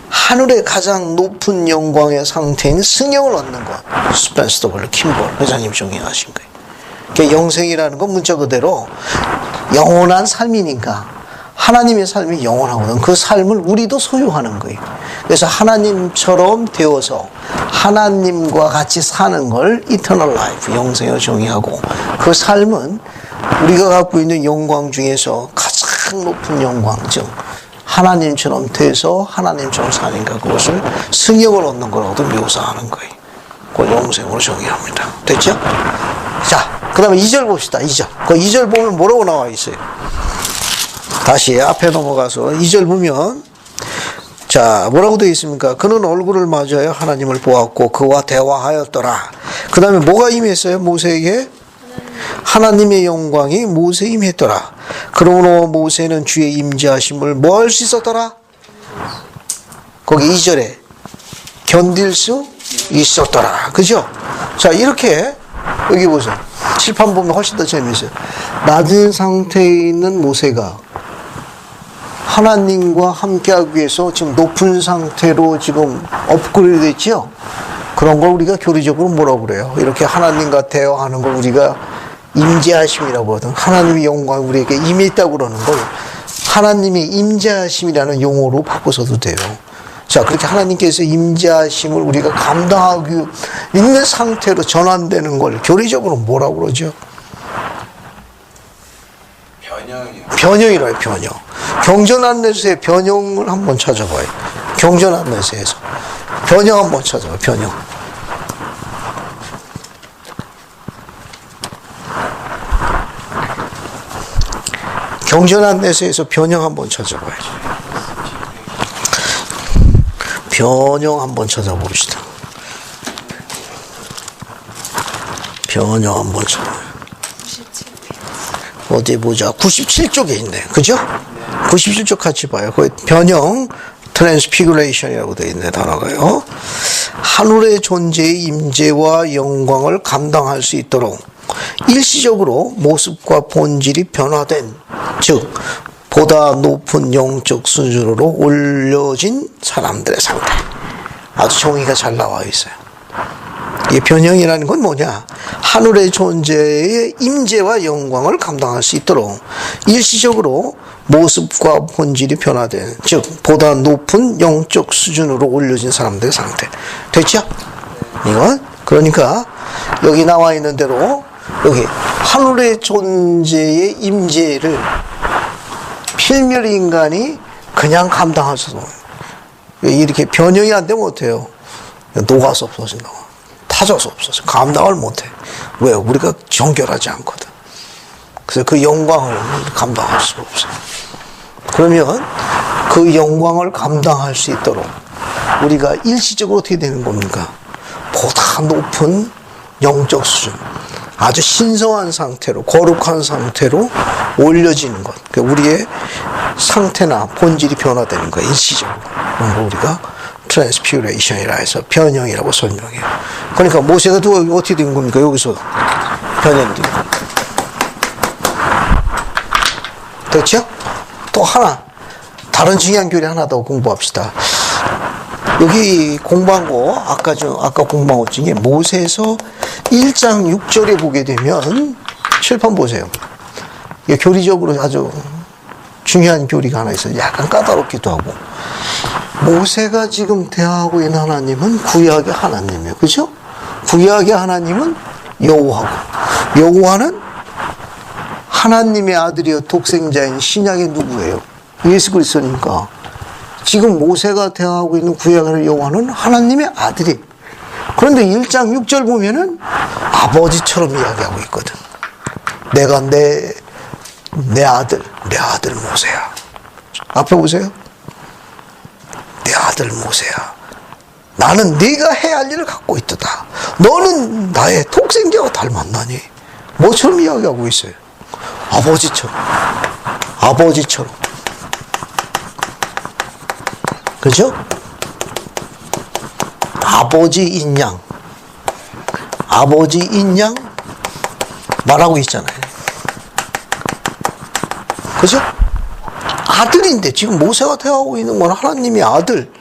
하늘의 가장 높은 영광의 상태인 승영을 얻는 것. 스펜서 더블 킴볼 회장님 정의하신 거예요. 그러니까 영생이라는 건 문자 그대로 영원한 삶이니까 하나님의 삶이 영원하거든. 그 삶을 우리도 소유하는 거예요. 그래서 하나님처럼 되어서 하나님과 같이 사는 걸 eternal life, 영생을 정의하고, 그 삶은 우리가 갖고 있는 영광 중에서 가장 높은 영광, 즉 하나님처럼 돼서 하나님처럼 사니까 그것을 승역을 얻는 거라고도 묘사하는 거예요. 그걸 영생으로 정의합니다. 됐죠? 자, 그 다음에 2절 봅시다. 2절. 그 2절 보면 뭐라고 나와 있어요? 다시 앞에 넘어가서 2절 보면, 자, 뭐라고 되어 있습니까? 그는 얼굴을 마주하여 하나님을 보았고 그와 대화하였더라. 그 다음에 뭐가 임했어요? 모세에게? 하나님의 영광이 모세에 임했더라. 그러므로 모세는 주의 임재하심을 뭐 할 수 있었더라? 거기 2절에 견딜 수 있었더라. 그죠? 자, 이렇게 여기 보세요. 칠판 보면 훨씬 더 재미있어요. 낮은 상태에 있는 모세가 하나님과 함께하기 위해서 지금 높은 상태로 지금 업그레이드 됐죠? 그런 걸 우리가 교리적으로 뭐라고 그래요? 이렇게 하나님과 대화하는 걸 우리가 임재하심이라고 하거든. 하나님의 영광이 우리에게 임했다고 그러는 걸 하나님의 임재하심이라는 용어로 바꿔서도 돼요. 자, 그렇게 하나님께서 임재하심을 우리가 감당하고 있는 상태로 전환되는 걸 교리적으로 뭐라고 그러죠? 변형이요. 변형이라요, 변형. 경전안내서의 변형을 한번 찾아봐요. 경전안내서에서. 변형 한번 찾아봐요, 변형. 경전안내서에서 변형 한번 찾아봐요. 변형 한번 찾아봅시다. 변형 한번 찾아봐요. 어디 보자. 97쪽에 있네. 그죠? 97쪽 같이 봐요. 거기 변형, 트랜스피그레이션이라고 되어 있네, 단어가요. 하늘의 존재의 임재와 영광을 감당할 수 있도록 일시적으로 모습과 본질이 변화된, 즉 보다 높은 영적 수준으로 올려진 사람들의 상태. 아주 정의가 잘 나와 있어요. 이 변형이라는 건 뭐냐? 하늘의 존재의 임재와 영광을 감당할 수 있도록 일시적으로 모습과 본질이 변화된, 즉 보다 높은 영적 수준으로 올려진 사람들의 상태. 됐죠? 이건 그러니까 여기 나와 있는 대로 여기 하늘의 존재의 임재를 필멸 인간이 그냥 감당할 수도 없어요. 이렇게 변형이 안 되면 어때요? 녹아서 없어진다고. 타져서 없어져. 감당을 못해. 왜? 우리가 정결하지 않거든. 그래서 그 영광을 감당할 수가 없어요. 그러면 그 영광을 감당할 수 있도록 우리가 일시적으로 어떻게 되는 겁니까? 보다 높은 영적 수준, 아주 신성한 상태로, 거룩한 상태로 올려지는 것. 그러니까 우리의 상태나 본질이 변화되는 거예요. 일시적으로. 그런 거 우리가 트랜스피그레이션이라 해서 변형이라고 설명해요. 그러니까 모세가 또 어떻게 된 겁니까? 여기서 변형이 된 겁니다. 됐죠? 또 하나, 다른 중요한 교리 하나 더 공부합시다. 여기 공부한 거, 아까 공부한 것 중에 모세서 1장 6절에 보게 되면, 칠판 보세요. 이게 교리적으로 아주 중요한 교리가 하나 있어요. 약간 까다롭기도 하고. 모세가 지금 대하고 있는 하나님은 구약의 하나님이에요. 그죠? 구약의 하나님은 여호와고, 여호와는 하나님의 아들이요 독생자인 신약의 누구예요? 예수 그리스도니까. 지금 모세가 대하고 있는 구약의 여호와는 하나님의 아들이. 그런데 1장 6절 보면은 아버지처럼 이야기하고 있거든. 내가 내 아들 모세야. 앞에 보세요. 내 아들 모세야. 나는 네가 해야 할 일을 갖고 있도다. 너는 나의 독생자와 닮았나니. 뭐처럼 이야기하고 있어요? 아버지처럼. 그죠? 아버지인 양 말하고 있잖아요. 그죠? 아들인데 지금 모세가 대하고 있는 건 하나님의 아들.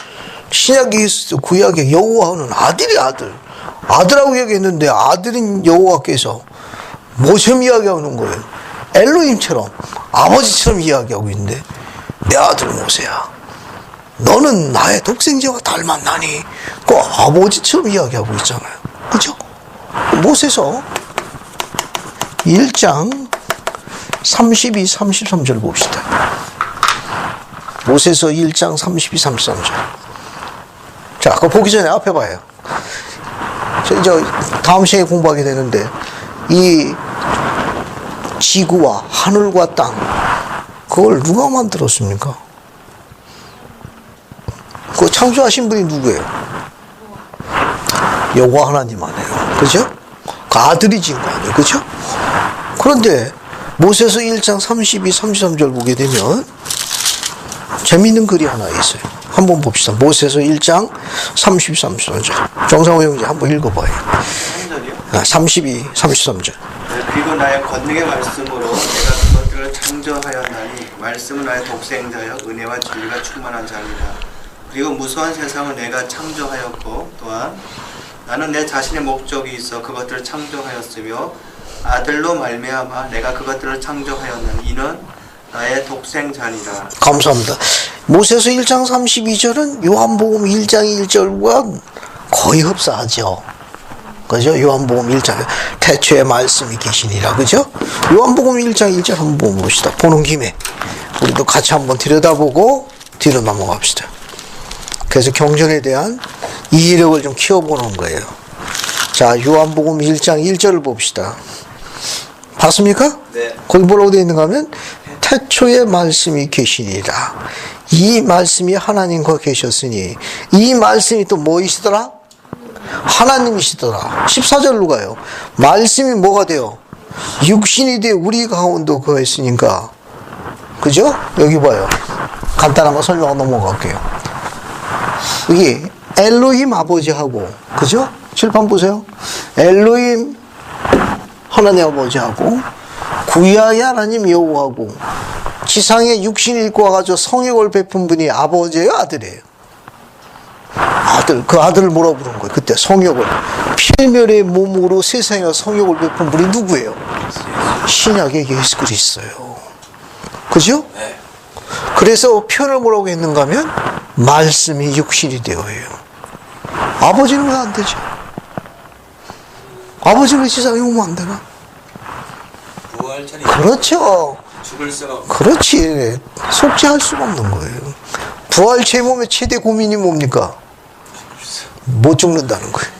신약에 있을 때 구약의 여호와는 아들이라고 얘기했는데 아들인 여호와께서 뭐처럼 이야기하는 거예요? 엘로힘처럼 아버지처럼 이야기하고 있는데 내 아들 모세야. 너는 나의 독생자와 닮았나니. 그 아버지처럼 이야기하고 있잖아요. 그죠? 모세서 1장 32, 33절 봅시다. 모세서 1장 32, 33절. 자, 그거 보기 전에 앞에 봐요. 이제 다음 시간에 공부하게 되는데, 이 지구와 하늘과 땅, 그걸 누가 만들었습니까? 그 창조하신 분이 누구예요? 여호와 하나님 아니에요. 그죠? 그 아들이 지은 거 아니에요. 그죠? 그런데 모세서 1장 32, 33절 보게 되면 재미있는 글이 하나 있어요. 한번 봅시다. 모세서 1장 32, 33절. 정상호 형제 한번 읽어봐요. 32, 33절. 그리고 나의 권능의 말씀으로 내가 그것들을 창조하였나니 말씀은 나의 독생자여 은혜와 진리가 충만한 자니라. 그리고 무수한 세상을 내가 창조하였고 또한 나는 내 자신의 목적이 있어 그것들을 창조하였으며 아들로 말미암아 내가 그것들을 창조하였나니 이는 나의 독생자니라. 감사합니다. 모세서 1장 32절은 요한복음 1장 1절과 거의 흡사하죠. 그죠? 요한복음 1장 태초에 말씀이 계시니라. 그죠? 요한복음 1장 1절 한번 봅시다. 보는 김에 우리도 같이 한번 들여다보고 뒤로 넘어갑시다. 그래서 경전에 대한 이해력을 좀 키워보는 거예요. 자, 요한복음 1장 1절을 봅시다. 봤습니까? 네. 거기 뭐라고 되어 있는가 하면 태초에 말씀이 계시니라. 이 말씀이 하나님과 계셨으니 이 말씀이 또 뭐이시더라? 하나님이시더라. 14절로 가요. 말씀이 뭐가 돼요? 육신이 되어 우리 가운데 거했으니까. 그죠? 여기 봐요. 간단한 거 설명하고 넘어갈게요. 여기 엘로힘 아버지하고, 그죠? 칠판 보세요. 엘로힘 하나님 아버지하고 구야의 하나님 여호와하고 지상에 육신이 입고 와가지고 성육을 베푼 분이 아버지예요, 아들이에요? 아들. 그 아들을 뭐라고 부른 거예요? 그때 성육을 필멸의 몸으로 세상에 성육을 베푼 분이 누구예요? 신약의 예수 그리스도예요. 그죠? 네. 그래서 표현을 뭐라고 했는가 하면 말씀이 육신이 되어요. 아버지는 왜 안 되죠? 아버지는 세상에 오면 안 되나? 부활절이 그렇죠. 죽을 수가 없 그렇지. 속죄할 수가 없는 거예요. 부활 제 몸의 최대 고민이 뭡니까? 못 죽는다는 거예요.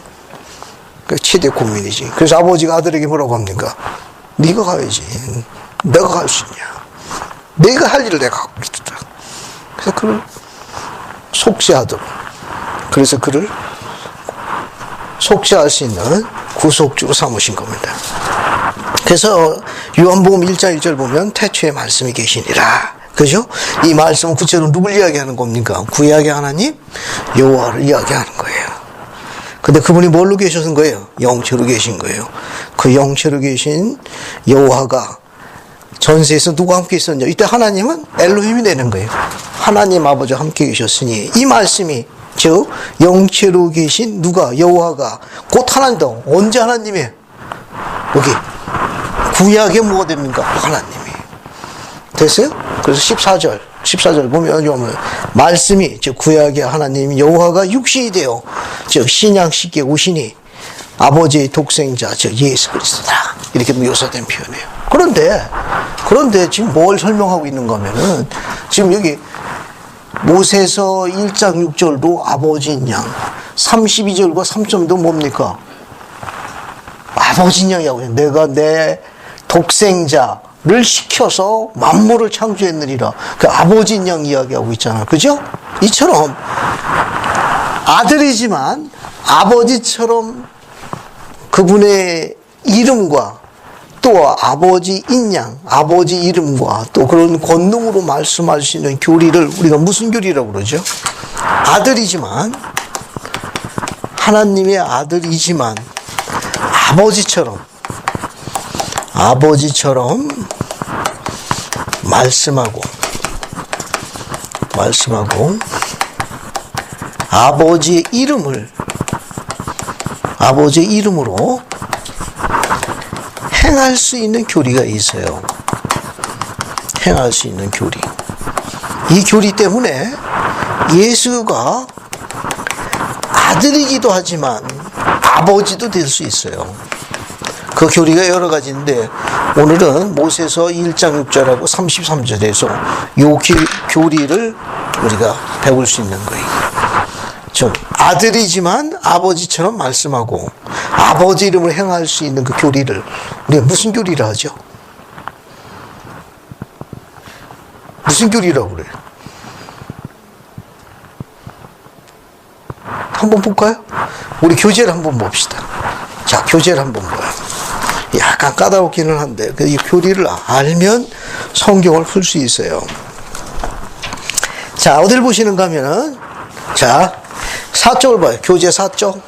그 최대 고민이지. 그래서 아버지가 아들에게 뭐라고 합니까? 네가 가야지. 내가 갈 수 있냐? 내가 할 일을 내가 하고 있다. 그래서 그를 속죄하도록. 그래서 그를 속죄할 수 있는 구속주로 삼으신 겁니다. 그래서 요한복음 1장 1절 보면 태초에 말씀이 계시니라. 그죠? 이 말씀은 구체적으로 누굴 이야기하는 겁니까? 구약의 하나님 여호와를 이야기하는 거예요. 근데 그분이 뭘로 계신 거예요? 영체로 계신 거예요. 그 영체로 계신 여호와가 전세에서 누가 함께 있었냐? 이때 하나님은 엘로힘이 되는 거예요. 하나님 아버지와 함께 계셨으니 이 말씀이 즉 영체로 계신 누가? 여호와가 곧 하나님도 언제 하나님이에요? 여기 구약에 뭐가 됩니까? 하나님이 됐어요? 그래서 14절 보면 말씀이 즉 구약의 하나님 여호와가 육신이 되어 즉 신약 시기에 오시니 아버지의 독생자 즉 예수 그리스도다 이렇게 묘사된 표현이에요. 그런데 지금 뭘 설명하고 있는가 하면은 지금 여기 모세서 1장 6절도 아버지인 양 32절과 3점도 뭡니까? 아버지인 양이라고 해요. 내가 내 독생자를 시켜서 만물을 창조했느니라. 그 아버지인 양 이야기하고 있잖아요. 그죠? 이처럼 아들이지만 아버지처럼 그분의 이름과 또 아버지인 양, 아버지 이름과 또 그런 권능으로 말씀할 수 있는 교리를 우리가 무슨 교리라고 그러죠? 아들이지만 하나님의 아들이지만 아버지처럼 말씀하고 아버지의 이름으로 행할 수 있는 교리가 있어요. 행할 수 있는 교리. 이 교리 때문에 예수가 아들이기도 하지만 아버지도 될 수 있어요. 그 교리가 여러 가지인데 오늘은 모세서 1장 6절하고 33절에서 이 교리를 우리가 배울 수 있는 거예요. 즉 아들이지만 아버지처럼 말씀하고 아버지 이름을 행할 수 있는 그 교리를 우리가 무슨 교리라 하죠? 무슨 교리라고 그래요? 한번 볼까요? 우리 교재를 한번 봅시다. 자, 교재를 한번 봐요. 약간 까다롭기는 한데 이 교리를 알면 성경을 풀 수 있어요. 자, 어딜 보시는가 하면은 자, 4쪽을 봐요. 교재 4쪽.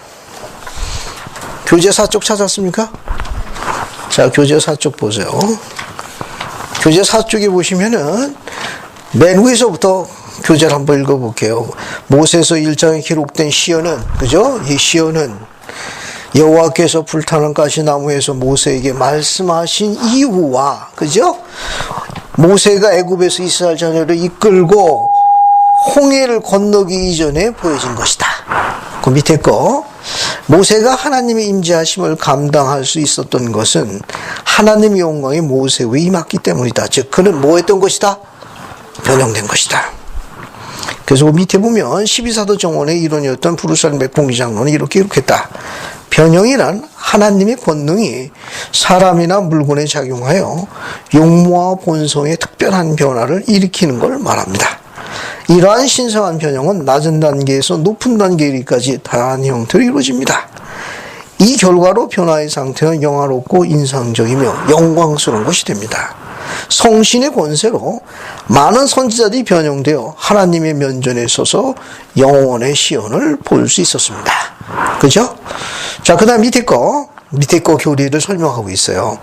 교재 4쪽 찾았습니까? 자, 교재 4쪽 보세요. 교재 4쪽에 보시면은 맨 위에서부터 교재를 한번 읽어볼게요. 모세서 1장에 기록된 시어는, 그죠? 이 시어는 여호와께서 불타는 가시나무에서 모세에게 말씀하신 이후와, 그죠? 모세가 애굽에서 이스라엘 자녀를 이끌고 홍해를 건너기 이전에 보여진 것이다. 그 밑에 거 모세가 하나님의 임재하심을 감당할 수 있었던 것은 하나님의 영광이 모세 위에 임했기 때문이다. 즉 그는 뭐 했던 것이다? 변형된 것이다. 그래서 그 밑에 보면 12사도 정원의 일원이었던 부르살렘 백봉기 장로는 이렇게 기록했다. 변형이란 하나님의 권능이 사람이나 물건에 작용하여 용모와 본성의 특별한 변화를 일으키는 걸 말합니다. 이러한 신성한 변형은 낮은 단계에서 높은 단계에 이르기까지 다양한 형태로 이루어집니다. 이 결과로 변화의 상태는 영화롭고 인상적이며 영광스러운 것이 됩니다. 성신의 권세로 많은 선지자들이 변형되어 하나님의 면전에 서서 영원의 시연을 볼 수 있었습니다. 그죠? 자, 그 다음 밑에 거 교리를 설명하고 있어요.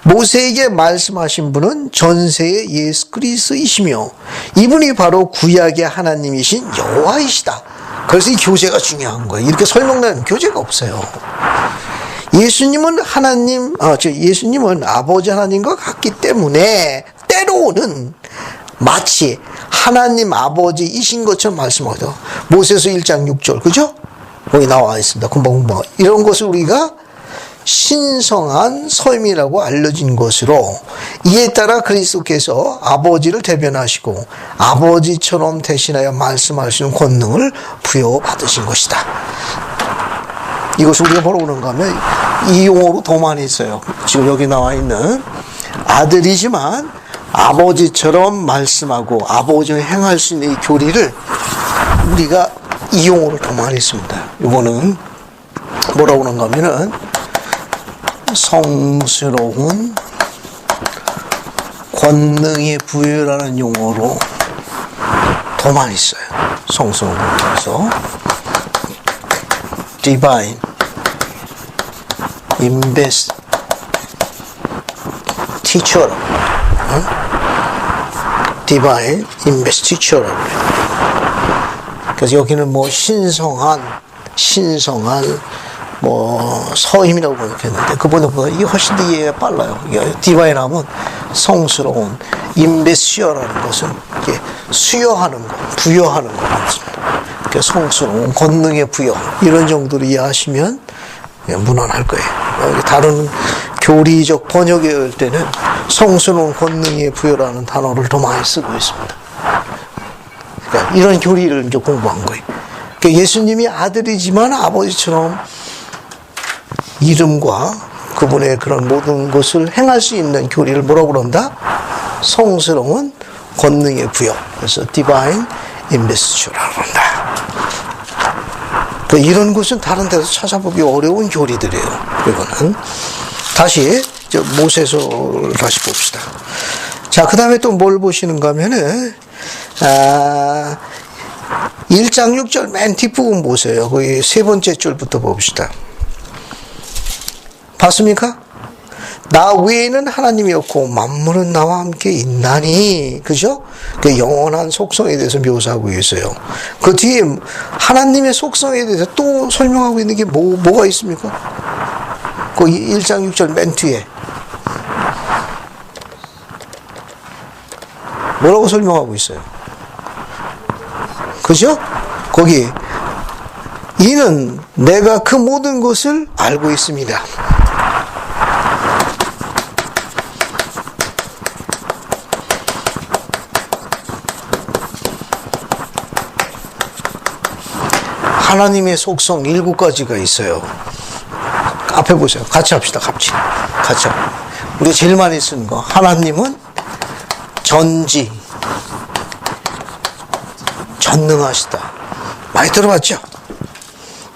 모세에게 말씀하신 분은 전세의 예수 그리스도이시며 이분이 바로 구약의 하나님이신 여호와이시다. 그래서 이 교제가 중요한 거예요. 이렇게 설명하는 교제가 없어요. 예수님은 예수님은 아버지 하나님과 같기 때문에 때로는 마치 하나님 아버지이신 것처럼 말씀하거든요. 모세서 1장 6절, 그죠? 거기 나와 있습니다. 금방 이런 것을 우리가 신성한 서임이라고 알려진 것으로 이에 따라 그리스도께서 아버지를 대변하시고 아버지처럼 대신하여 말씀하시는 권능을 부여받으신 것이다. 이것을 우리가 뭐라고 그런가 하면 이 용어로 더 많이 써요. 지금 여기 나와 있는 아들이지만 아버지처럼 말씀하고 아버지를 행할 수 있는 이 교리를 우리가 이 용어를 더 많이 씁니다. 이거는 뭐라고 그런가 하면은 성스러운 권능의 부여라는 용어로 더 많이 써요. 성스러운 거에서 divine investiture, divine investiture. 그래서 여기는 뭐 신성한 뭐 서임이라고 번역했는데 그 번역보다 이게 훨씬 더 이해가 빨라요. 디바인 하면 성스러운, 임베시어라는 것은 이게 수여하는 것, 부여하는 것 같습니다. 그러니까 성스러운 권능의 부여 이런 정도로 이해하시면 무난할 거예요. 다른 교리적 번역에 올 때는 성스러운 권능의 부여라는 단어를 더 많이 쓰고 있습니다. 그러니까 이런 교리를 이제 공부한 거예요. 그러니까 예수님이 아들이지만 아버지처럼 이름과 그분의 그런 모든 것을 행할 수 있는 교리를 뭐라고 그런다? 성스러운 권능의 부여. 그래서 divine investiture라고 한다. 그러니까 이런 것은 다른 데서 찾아보기 어려운 교리들이에요. 이거는 다시 모세서를 다시 봅시다. 자, 그 다음에 또 뭘 보시는가 하면은 1장 6절 맨 뒷부분 보세요. 거기 세 번째 줄부터 봅시다. 봤습니까? 나 외에는 하나님이 없고 만물은 나와 함께 있나니. 그죠? 그 영원한 속성에 대해서 묘사하고 있어요. 그 뒤에 하나님의 속성에 대해서 또 설명하고 있는 게 뭐가 있습니까? 그 1장 6절 맨 뒤에 뭐라고 설명하고 있어요? 그죠? 거기 이는 내가 그 모든 것을 알고 있습니다. 하나님의 속성 7가지가 있어요. 앞에 보세요. 같이 합시다. 같이. 우리가 제일 많이 쓰는 거. 하나님은 전지, 전능하시다. 많이 들어봤죠?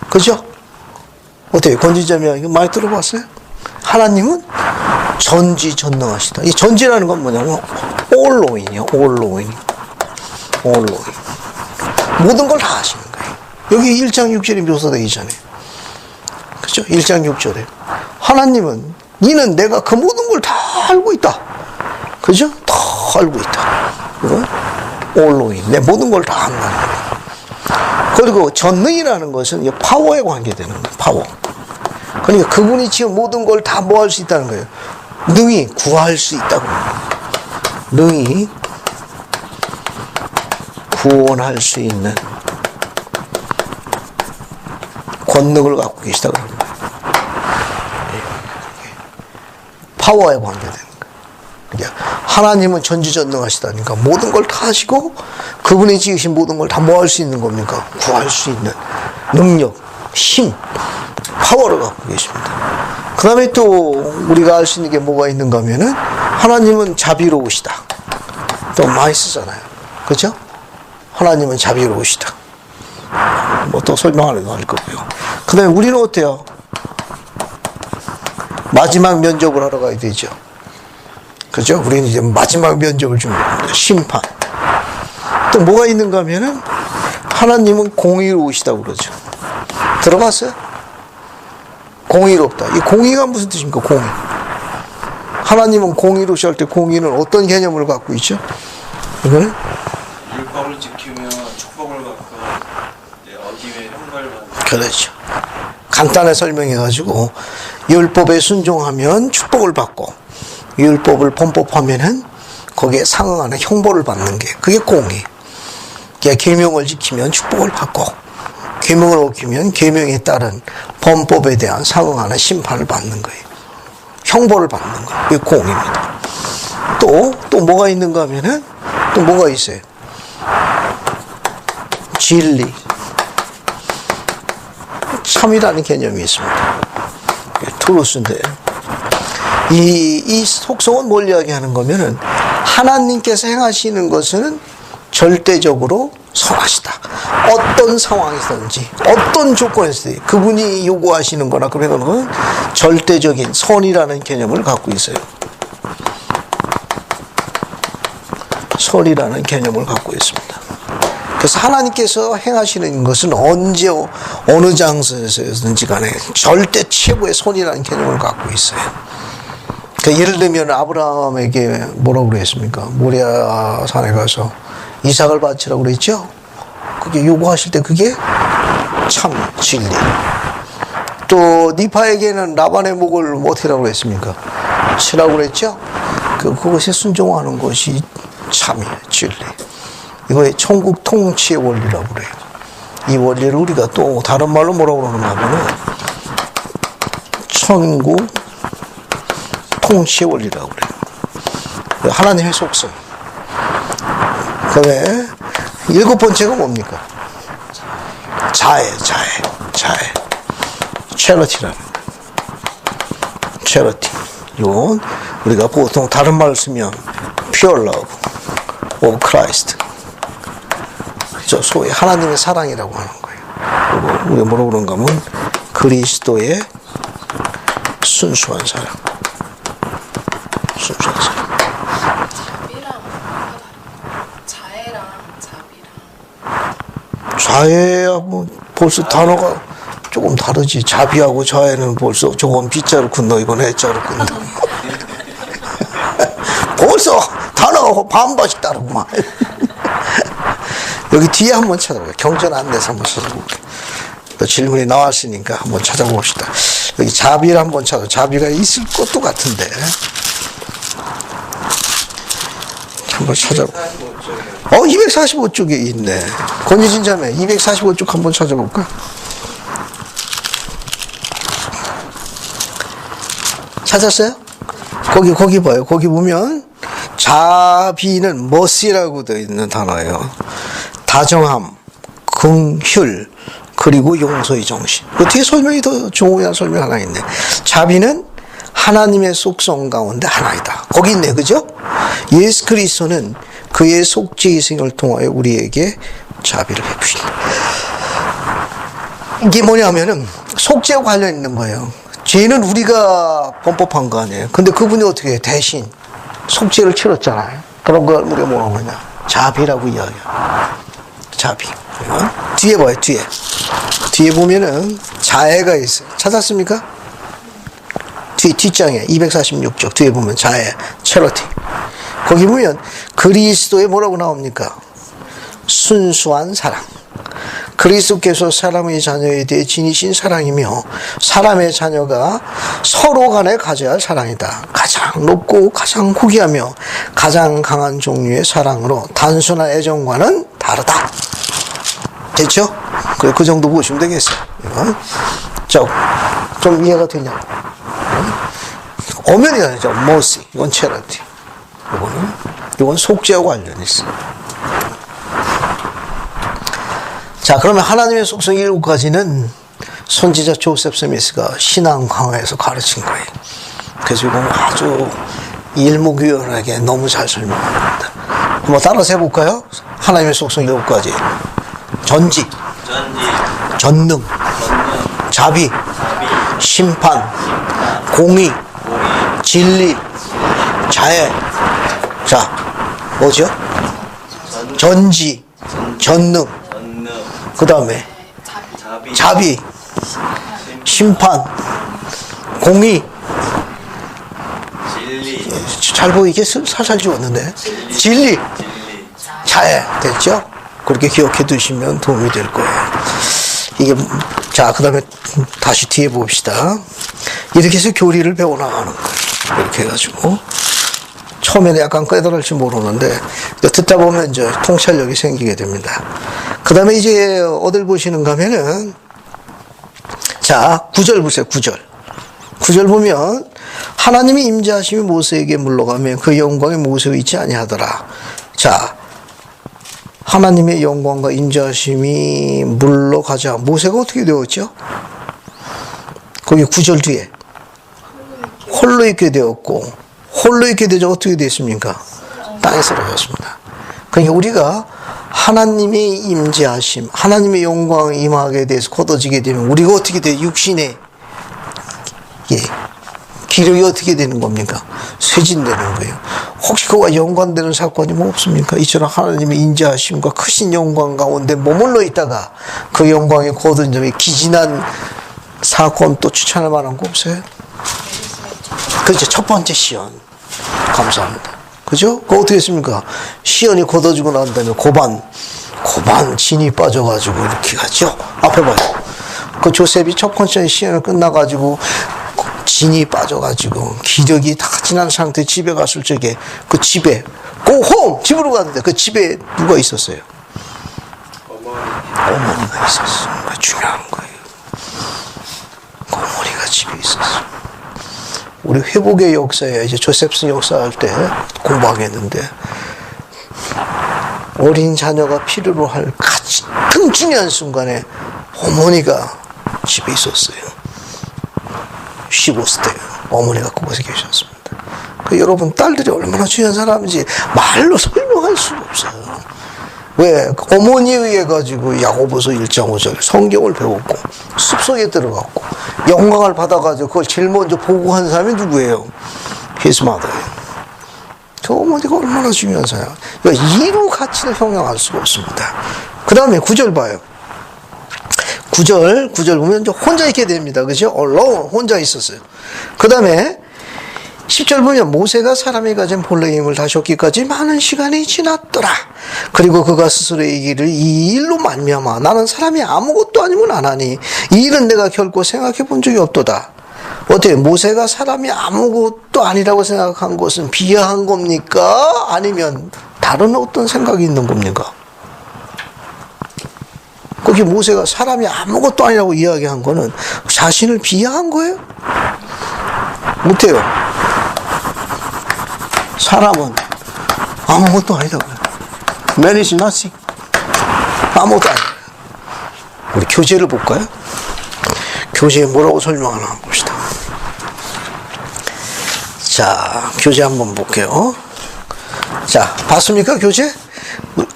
그죠? 어때요? 권지자매야, 이거 많이 들어봤어요? 하나님은 전지, 전능하시다. 이 전지라는 건 뭐냐면, all knowing이요. all knowing. 모든 걸 다 아시는 거예요. 여기 1장 6절이 묘사되기 전에. 그죠? 1장 6절에. 하나님은, 니는 내가 그 모든 걸 다 알고 있다. 그죠? 다 알고 있다. 이건 all knowing. 내 모든 걸 다 안다는 거예요. 그리고 전능이라는 것은 파워에 관계되는 거예요. 파워. 그러니까 그분이 지금 모든 걸 다 뭐 할 수 있다는 거예요. 능히 구할 수 있다고. 능히 구원할 수 있는 권능을 갖고 계시다 그런 거예요. 파워에 관계되는 거예요. 그러니까 하나님은 전지전능하시다니까 모든 걸 다 하시고 그분이 지으신 모든 걸 다 뭐 할 수 있는 겁니까? 구할 수 있는 능력, 힘, 파워를 갖고 계십니다. 그 다음에 또 우리가 알 수 있는 게 뭐가 있는가 하면은 하나님은 자비로우시다. 또 많이 쓰잖아요. 그렇죠? 하나님은 자비로우시다. 뭐 또 설명 안 해도 할 거고요. 그 다음에 우리는 어때요? 마지막 면접을 하러 가야 되죠. 그죠? 우리는 이제 마지막 면접을 준비합니다. 심판. 또 뭐가 있는가 하면은 하나님은 공의로우시다고 그러죠. 들어봤어요? 공의롭다. 이 공의가 무슨 뜻입니까? 공의. 하나님은 공의로우시 할 때 공의는 어떤 개념을 갖고 있죠? 이거는? 율법을 지키면 축복을 받고 어기면 형벌을 받는. 그렇죠. 간단히 설명해가지고 율법에 순종하면 축복을 받고 율법을 범법하면은 거기에 상응하는 형벌을 받는 게 그게 공의. 계명을 지키면 축복을 받고 계명을 어기면 계명에 따른 범법에 대한 상응하는 심판을 받는 거예요. 형벌을 받는 거예요. 그게 공의입니다. 또 뭐가 있는가 하면은 또 뭐가 있어요? 진리. 참이라는 개념이 있습니다. 트루스인데 이 속성은 뭘 이야기하는 거면은 하나님께서 행하시는 것은 절대적으로 선하시다. 어떤 상황이든지 어떤 조건에서든지 그분이 요구하시는 거나 그런 건 절대적인 선이라는 개념을 갖고 있어요. 선이라는 개념을 갖고 있습니다. 그래서 하나님께서 행하시는 것은 언제 어느 장소에서든지 간에 절대 최고의 선이라는 개념을 갖고 있어요. 그러니까 예를 들면 아브라함에게 뭐라고 그랬습니까? 모리아 산에 가서 이삭을 바치라고 그랬죠? 그게 요구하실 때 그게 참 진리. 또 니파에게는 라반의 목을 어떻게라고 그랬습니까? 치라고 그랬죠? 그것에 순종하는 것이 참이에요. 진리. 이거의 천국 통치의 원리라고 그래요. 이 원리를 우리가 또 다른 말로 뭐라고 그러는가 하면은 천국 통치의 원리라고 그래요. 하나님의 속성. 그 다음에 7번째가 뭡니까? 자애. 체러티라는 체러티. 이건 우리가 보통 다른 말을 쓰면 pure love of Christ. 저 소위 하나님의 사랑이라고 하는 거예요. 그리고 우리가 뭐라고 그런가 하면 그리스도의 순수한 사랑. 순수한 사랑. 자비랑 자애랑 자비랑 자애하고 벌써 단어가 조금 다르지. 자비하고 자애는 벌써 저건 B자를 굳너 이건 A자를 굳너. 벌써 단어가 반반씩 다르구만. 여기 뒤에 한번 찾아볼게요. 경전 안내서 한번 찾아볼게요. 또 질문이 나왔으니까 한번 찾아봅시다. 여기 자비를 한번 찾아. 자비가 있을 것도 같은데. 한번 찾아볼게요. 245쪽에 있네. 권유진 자매 245쪽 한번 찾아볼까? 찾았어요? 거기 봐요. 거기 보면 자비는 머시라고 되어 있는 단어예요. 다정함, 긍휼, 그리고 용서의 정신. 그 뒤에 설명이 더 중요한 설명 하나 있네. 자비는 하나님의 속성 가운데 하나이다. 거기 있네, 그죠? 예수 그리스도는 그의 속죄의생을 통하여 우리에게 자비를 베푸신다. 이게 뭐냐면은 속죄와 관련 있는 거예요. 죄는 우리가 범법한 거 아니에요. 근데 그분이 어떻게 해요? 대신 속죄를 치렀잖아요. 그런 걸 우리가 뭐라고 하냐? 자비라고 이야기해요. 자비. 뒤에 봐요, 뒤에. 뒤에 보면은 자애가 있어요. 찾았습니까? 뒷장에 246쪽 뒤에 보면 자애, 체러티. 거기 보면 그리스도에 뭐라고 나옵니까? 순수한 사랑. 그리스도께서 사람의 자녀에 대해 지니신 사랑이며 사람의 자녀가 서로 간에 가져야 할 사랑이다. 가장 높고 가장 후기하며 가장 강한 종류의 사랑으로 단순한 애정과는 다르다. 됐죠? 그 정도 보시면 되겠어요. 좀 이해가 되냐? 엄연히 다르죠. mercy. 이건 charity. 이건 속죄하고 관련이 있어요. 자, 그러면 하나님의 속성 7가지는 선지자 조셉 스미스가 신앙 강화에서 가르친 거예요. 그래서 이건 아주 일목요연하게 너무 잘 설명합니다. 한번 따라서 해볼까요? 하나님의 속성 7가지. 전지, 전능, 자비, 심판, 공의, 진리, 자애. 자, 뭐죠? 전지, 전능, 그 다음에 자비, 심판, 공의, 잘 보이게 살살 지웠는데 진리, 자애. 됐죠? 그렇게 기억해 두시면 도움이 될 거예요. 이게 자, 그 다음에 다시 뒤에 봅시다. 이렇게 해서 교리를 배워나가는 거예요. 이렇게 해가지고 처음에는 약간 깨달을지 모르는데 듣다 보면 이제 통찰력이 생기게 됩니다. 그 다음에 이제 어딜 보시는가 하면은 자, 9절 보세요. 9절 보면 하나님이 임재하심이 모세에게 물러가면 그 영광이 모세에 있지 아니하더라. 자, 하나님의 영광과 임재하심이 물러가자. 모세가 어떻게 되었죠? 거기 9절 뒤에 홀로 있게 되었고, 홀로 있게 되자 어떻게 됐습니까? 땅에 쓰러졌습니다. 그러니까 우리가 하나님의 임재하심, 하나님의 영광 임하게 돼서 걷어지게 되면 우리가 어떻게 돼요? 육신의 기력이 어떻게 되는 겁니까? 쇠진되는 거예요. 혹시 그와 연관되는 사건이 뭐 없습니까? 이처럼 하나님의 임재하심과 크신 영광 가운데 머물러 있다가 그 영광에 거둔 점이 기진한 사건 또 추천할 만한 거 없어요? 그렇죠. 첫 번째 시연. 감사합니다. 그죠? 그거 어떻게 했습니까? 시연이 걷어지고 난 다음에 고반 진이 빠져가지고 이렇게 갔죠? 앞에 봐요. 그 조셉이 첫 번째 시연을 끝나가지고 진이 빠져가지고 기력이 다 지난 상태 집에 갔을 적에 그 집에 고홈! 집으로 갔는데 그 집에 누가 있었어요? 어머니가 있었어요. 그게 중요한 거예요. 그 어머니가 집에 있었어요. 우리 회복의 역사에 이제 조셉슨 역사할 때 공부하겠는데 어린 자녀가 필요로 할 가장 중요한 순간에 어머니가 집에 있었어요. 쉬고 있을 때 어머니가 그곳에 계셨습니다. 그 여러분 딸들이 얼마나 중요한 사람인지 말로 설명할 수가 없어요. 왜? 어머니에 의해 가지고 야고보서 1장 5절 성경을 배웠고 숲속에 들어갔고 영광을 받아가지고 그걸 제일 먼저 보고한 사람이 누구예요? His mother예요. 저 어머니가 얼마나 중요한 사람. 그러니까 이루 가치를 형용할 수가 없습니다. 그 다음에 9절 봐요. 9절 보면 이제 혼자 있게 됩니다. 그죠? alone, 혼자 있었어요. 그 다음에 10절 보면 모세가 사람이 가진 본래의 힘을 다시 얻기까지 많은 시간이 지났더라. 그리고 그가 스스로 이기를 이 일로 말미암아 나는 사람이 아무것도 아니면 안 하니 이 일은 내가 결코 생각해 본 적이 없도다. 어때요? 모세가 사람이 아무것도 아니라고 생각한 것은 비하한 겁니까? 아니면 다른 어떤 생각이 있는 겁니까? 거기 모세가 사람이 아무것도 아니라고 이야기한 거는 자신을 비하한 거예요? 못해요. 사람은 아무것도 아니다고요. Man is nothing. 아무것도 아니에요. 우리 교재를 볼까요? 교재에 뭐라고 설명하나 한번 봅시다. 자, 교재 한번 볼게요. 자, 봤습니까, 교재?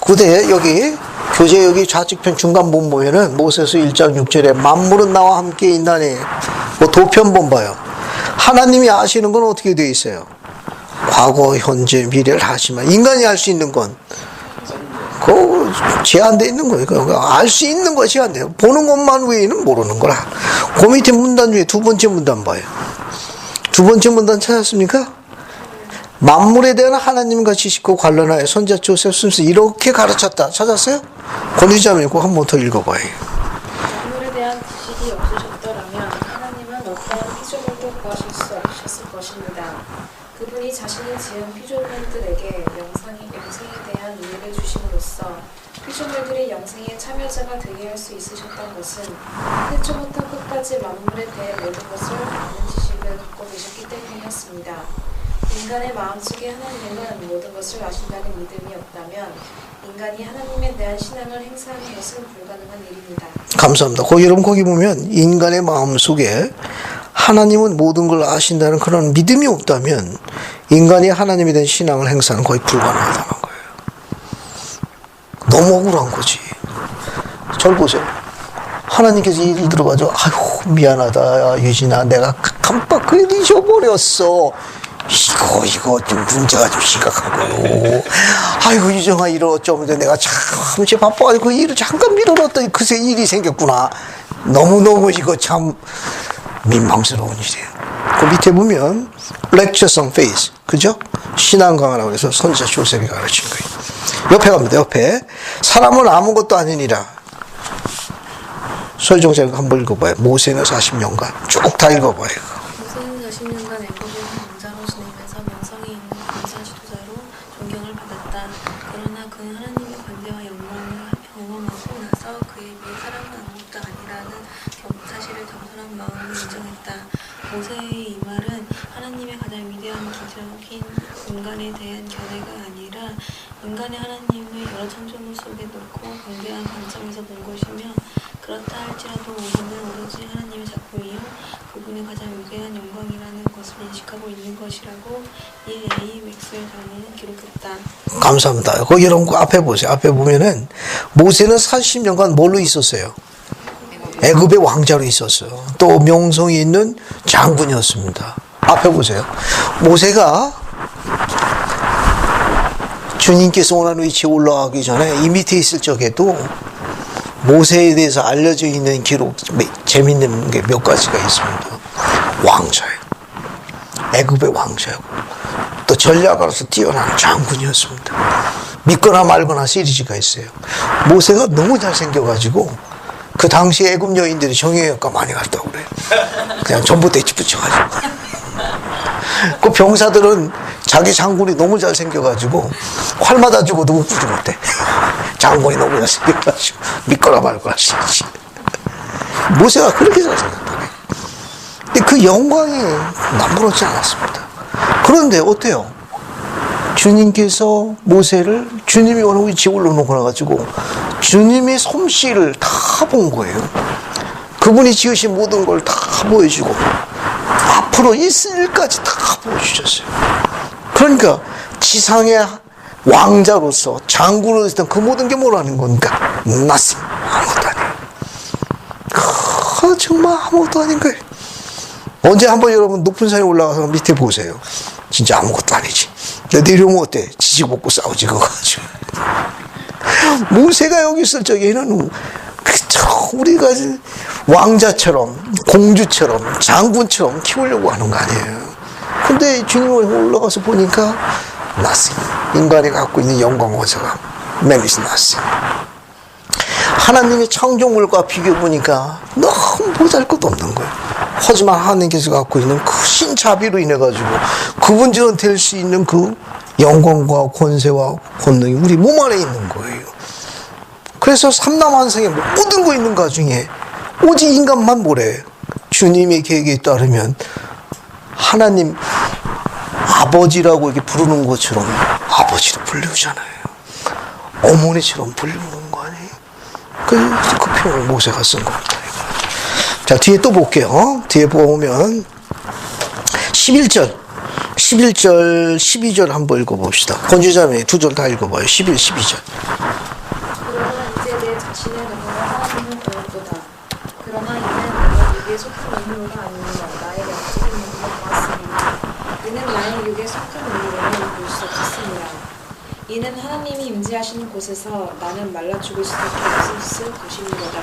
구대에 여기 교재 여기 좌측편 중간본 보면은 모세서 1장 6절에 만물은 나와 함께 있나니 뭐 도편본 봐요. 하나님이 아시는 건 어떻게 되어 있어요? 과거, 현재, 미래를 하지만 인간이 알 수 있는 건 그 제한되어 있는 거예요. 알 수 있는 거 제한돼요. 보는 것만 외에는 모르는 거라. 그 밑에 문단 중에 두 번째 문단 봐요. 두 번째 문단 찾았습니까? 만물에 대한 하나님과 지식과 관련하여 선지자 조셉 스미스 이렇게 가르쳤다. 찾았어요? 권위자면 꼭 한 번 더 읽어봐요. 만물에 대한 지식이 없으셨더라면 하나님은 어떠한 피조물도 구하실 수 없으셨을 것입니다. 그 그분이 자신이 지은 피조물들에게 영생에 대한 이해를 주심으로써 피조물들이 영생의 참여자가 되게 할 수 있으셨던 것은 태초부터 끝까지 만물에 대해 모든 것을 아는 지식을 갖고 계셨기 때문이었습니다. 인간의 마음속에 하나님은 모든 것을 아신다는 믿음이 없다면 인간이 하나님에 대한 신앙을 행사하는 것은 불가능한 일입니다. 감사합니다. 여러분 거기 보면 인간의 마음속에 하나님은 모든 걸 아신다는 그런 믿음이 없다면 인간이 하나님에 대한 신앙을 행사하는 거의 불가능하다는 거예요. 너무 억울한 거지. 절 보세요. 하나님께서 예를 들어가지고 아유 미안하다 유진아 내가 깜빡 잊어버렸어. 이거 좀 문제가 좀 심각한 거요. 아이고 유정아 이러 어쩌면 내가 참 바빠가지고 그 일을 잠깐 미뤄놨더니 그새 일이 생겼구나. 너무너무 이거 참 민망스러운 일이에요. 그 밑에 보면 Lectures on Faith, 그죠? 신앙 강화라고 해서 선지자 조셉이 가르친 거예요. 옆에 갑니다. 옆에 사람은 아무것도 아니니라. 설정생 한번 읽어봐요. 모세는 40년간 쭉 다 읽어봐요. 모세는 40년간 애굽의 왕자로 지내면서 명성이 있는 군사 지도자로 존경을 받았다. 그러나 그는 하나님의 관대와 영광을 경험하고 나서 그에 비해 사람은 아무것도 아니라는 사실을 겸손한 마음으로 인정했다. 모세의 이 말은 하나님의 가장 위대한 기적인 인간에 대한 견해가 아니라 인간이 하나님을 여러 창조물 속에 놓고 광대한 관점에서 본 것이며 그렇다 할지라도 모세는 오로지 하나님의 작품이요 그분의 가장 위대한 영광이라는 것을 인식하고 있는 것이라고 E.A. 맥스웰 장로는 기록했다. 감사합니다. 거기 여러분 그 앞에 보세요. 앞에 보면은 모세는 40년간 뭘로 있었어요? 애굽의 왕자로 있었어요. 또 명성이 있는 장군이었습니다. 앞에 보세요. 모세가 주님께서 원하는 위치에 올라가기 전에 이 밑에 있을 적에도 모세에 대해서 알려져 있는 기록, 재밌는 게 몇 가지가 있습니다. 왕자예요. 애굽의 왕자고 또 전략가로서 뛰어난 장군이었습니다. 믿거나 말거나 시리즈가 있어요. 모세가 너무 잘생겨가지고 그 당시 애굽 여인들이 정형외과 많이 갔다고 그래요. 그냥 전부 대치 붙여가지고. 그 병사들은 자기 장군이 너무 잘생겨가지고 활 맞아주고도 웃지 못해. 장군이 너무 잘생겨가지고 믿거나 말거나 시리즈. 모세가 그렇게 잘생겼다. 근데 그 영광이 남부럽지 않았습니다. 그런데 어때요? 주님께서 모세를 주님이 어느 위치에 올려놓고 나가지고 주님의 솜씨를 다 본 거예요. 그분이 지으신 모든 걸 다 보여주고 앞으로 있을 일까지 다 보여주셨어요. 그러니까 지상의 왕자로서 장군으로서 했던 그 모든 게 뭐라는 겁니까? nothing. 아무것도 아니에요. 정말 아무것도 아닌 거예요. 언제 한번 여러분 높은 산에 올라가서 밑에 보세요. 진짜 아무것도 아니지. 내려오면 어때? 지지고 먹고 싸우지 그거 가지고. 모세가 여기 있을 적에는 우리가 왕자처럼 공주처럼 장군처럼 키우려고 하는 거 아니에요. 근데 주님이 올라가서 보니까 nothing. 인간이 갖고 있는 영광 원사가 man is nothing. 하나님의 창조물과 비교해보니까 너무 보잘것도 없는 거예요. 하지만 하나님께서 갖고 있는 크신 자비로 인해가지고 그분처럼 될 수 있는 그 영광과 권세와 권능이 우리 몸 안에 있는 거예요. 그래서 삼남한성에 모든 거 있는 가 중에 오직 인간만 뭐래? 주님의 계획에 따르면 하나님 아버지라고 이렇게 부르는 것처럼 아버지로 불리우잖아요. 어머니처럼 불리우는 거 아니에요? 그 표현을 모세가 쓴 겁니다. 자, 뒤에 또 볼게요. 뒤에 보면 11절, 12절 한번 읽어봅시다. 권지자매 2절 다 읽어봐요. 11, 12절. 그러나 이제 내 자신의 능력을 하나님을 보았도다. 그러나 이는 내가 육에 속한 인으로가 아니라 나의 영적인 능력을 보았습니다. 이는 나의 육에 속한 인으로는 볼 수 없었습니다. 이는 하나님이 임재하시는 곳에서 나는 말라 죽을 수밖에 없을 것이니로다.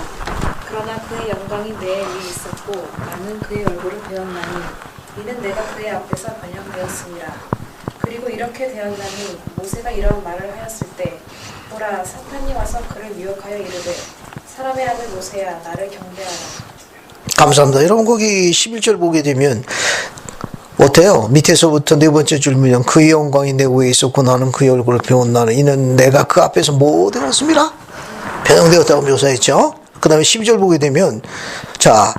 그러나 그의 영광이 내 위에 있었고 나는 그의 얼굴을 배웠나니 이는 내가 그의 앞에서 변형되었습니다. 그리고 이렇게 되었나니 모세가 이런 말을 하였을 때 보라 사탄이 와서 그를 유혹하여 이르되 사람의 아들 모세야 나를 경배하라. 감사합니다. 여러분 거기 11절 보게 되면 어때요? 밑에서부터 네 번째 줄면 그의 영광이 내 위에 있었고 나는 그의 얼굴을 배웠나는 이는 내가 그 앞에서 뭐 되었습니다. 변형되었다고 묘사했죠. 그 다음에 12절 보게 되면 자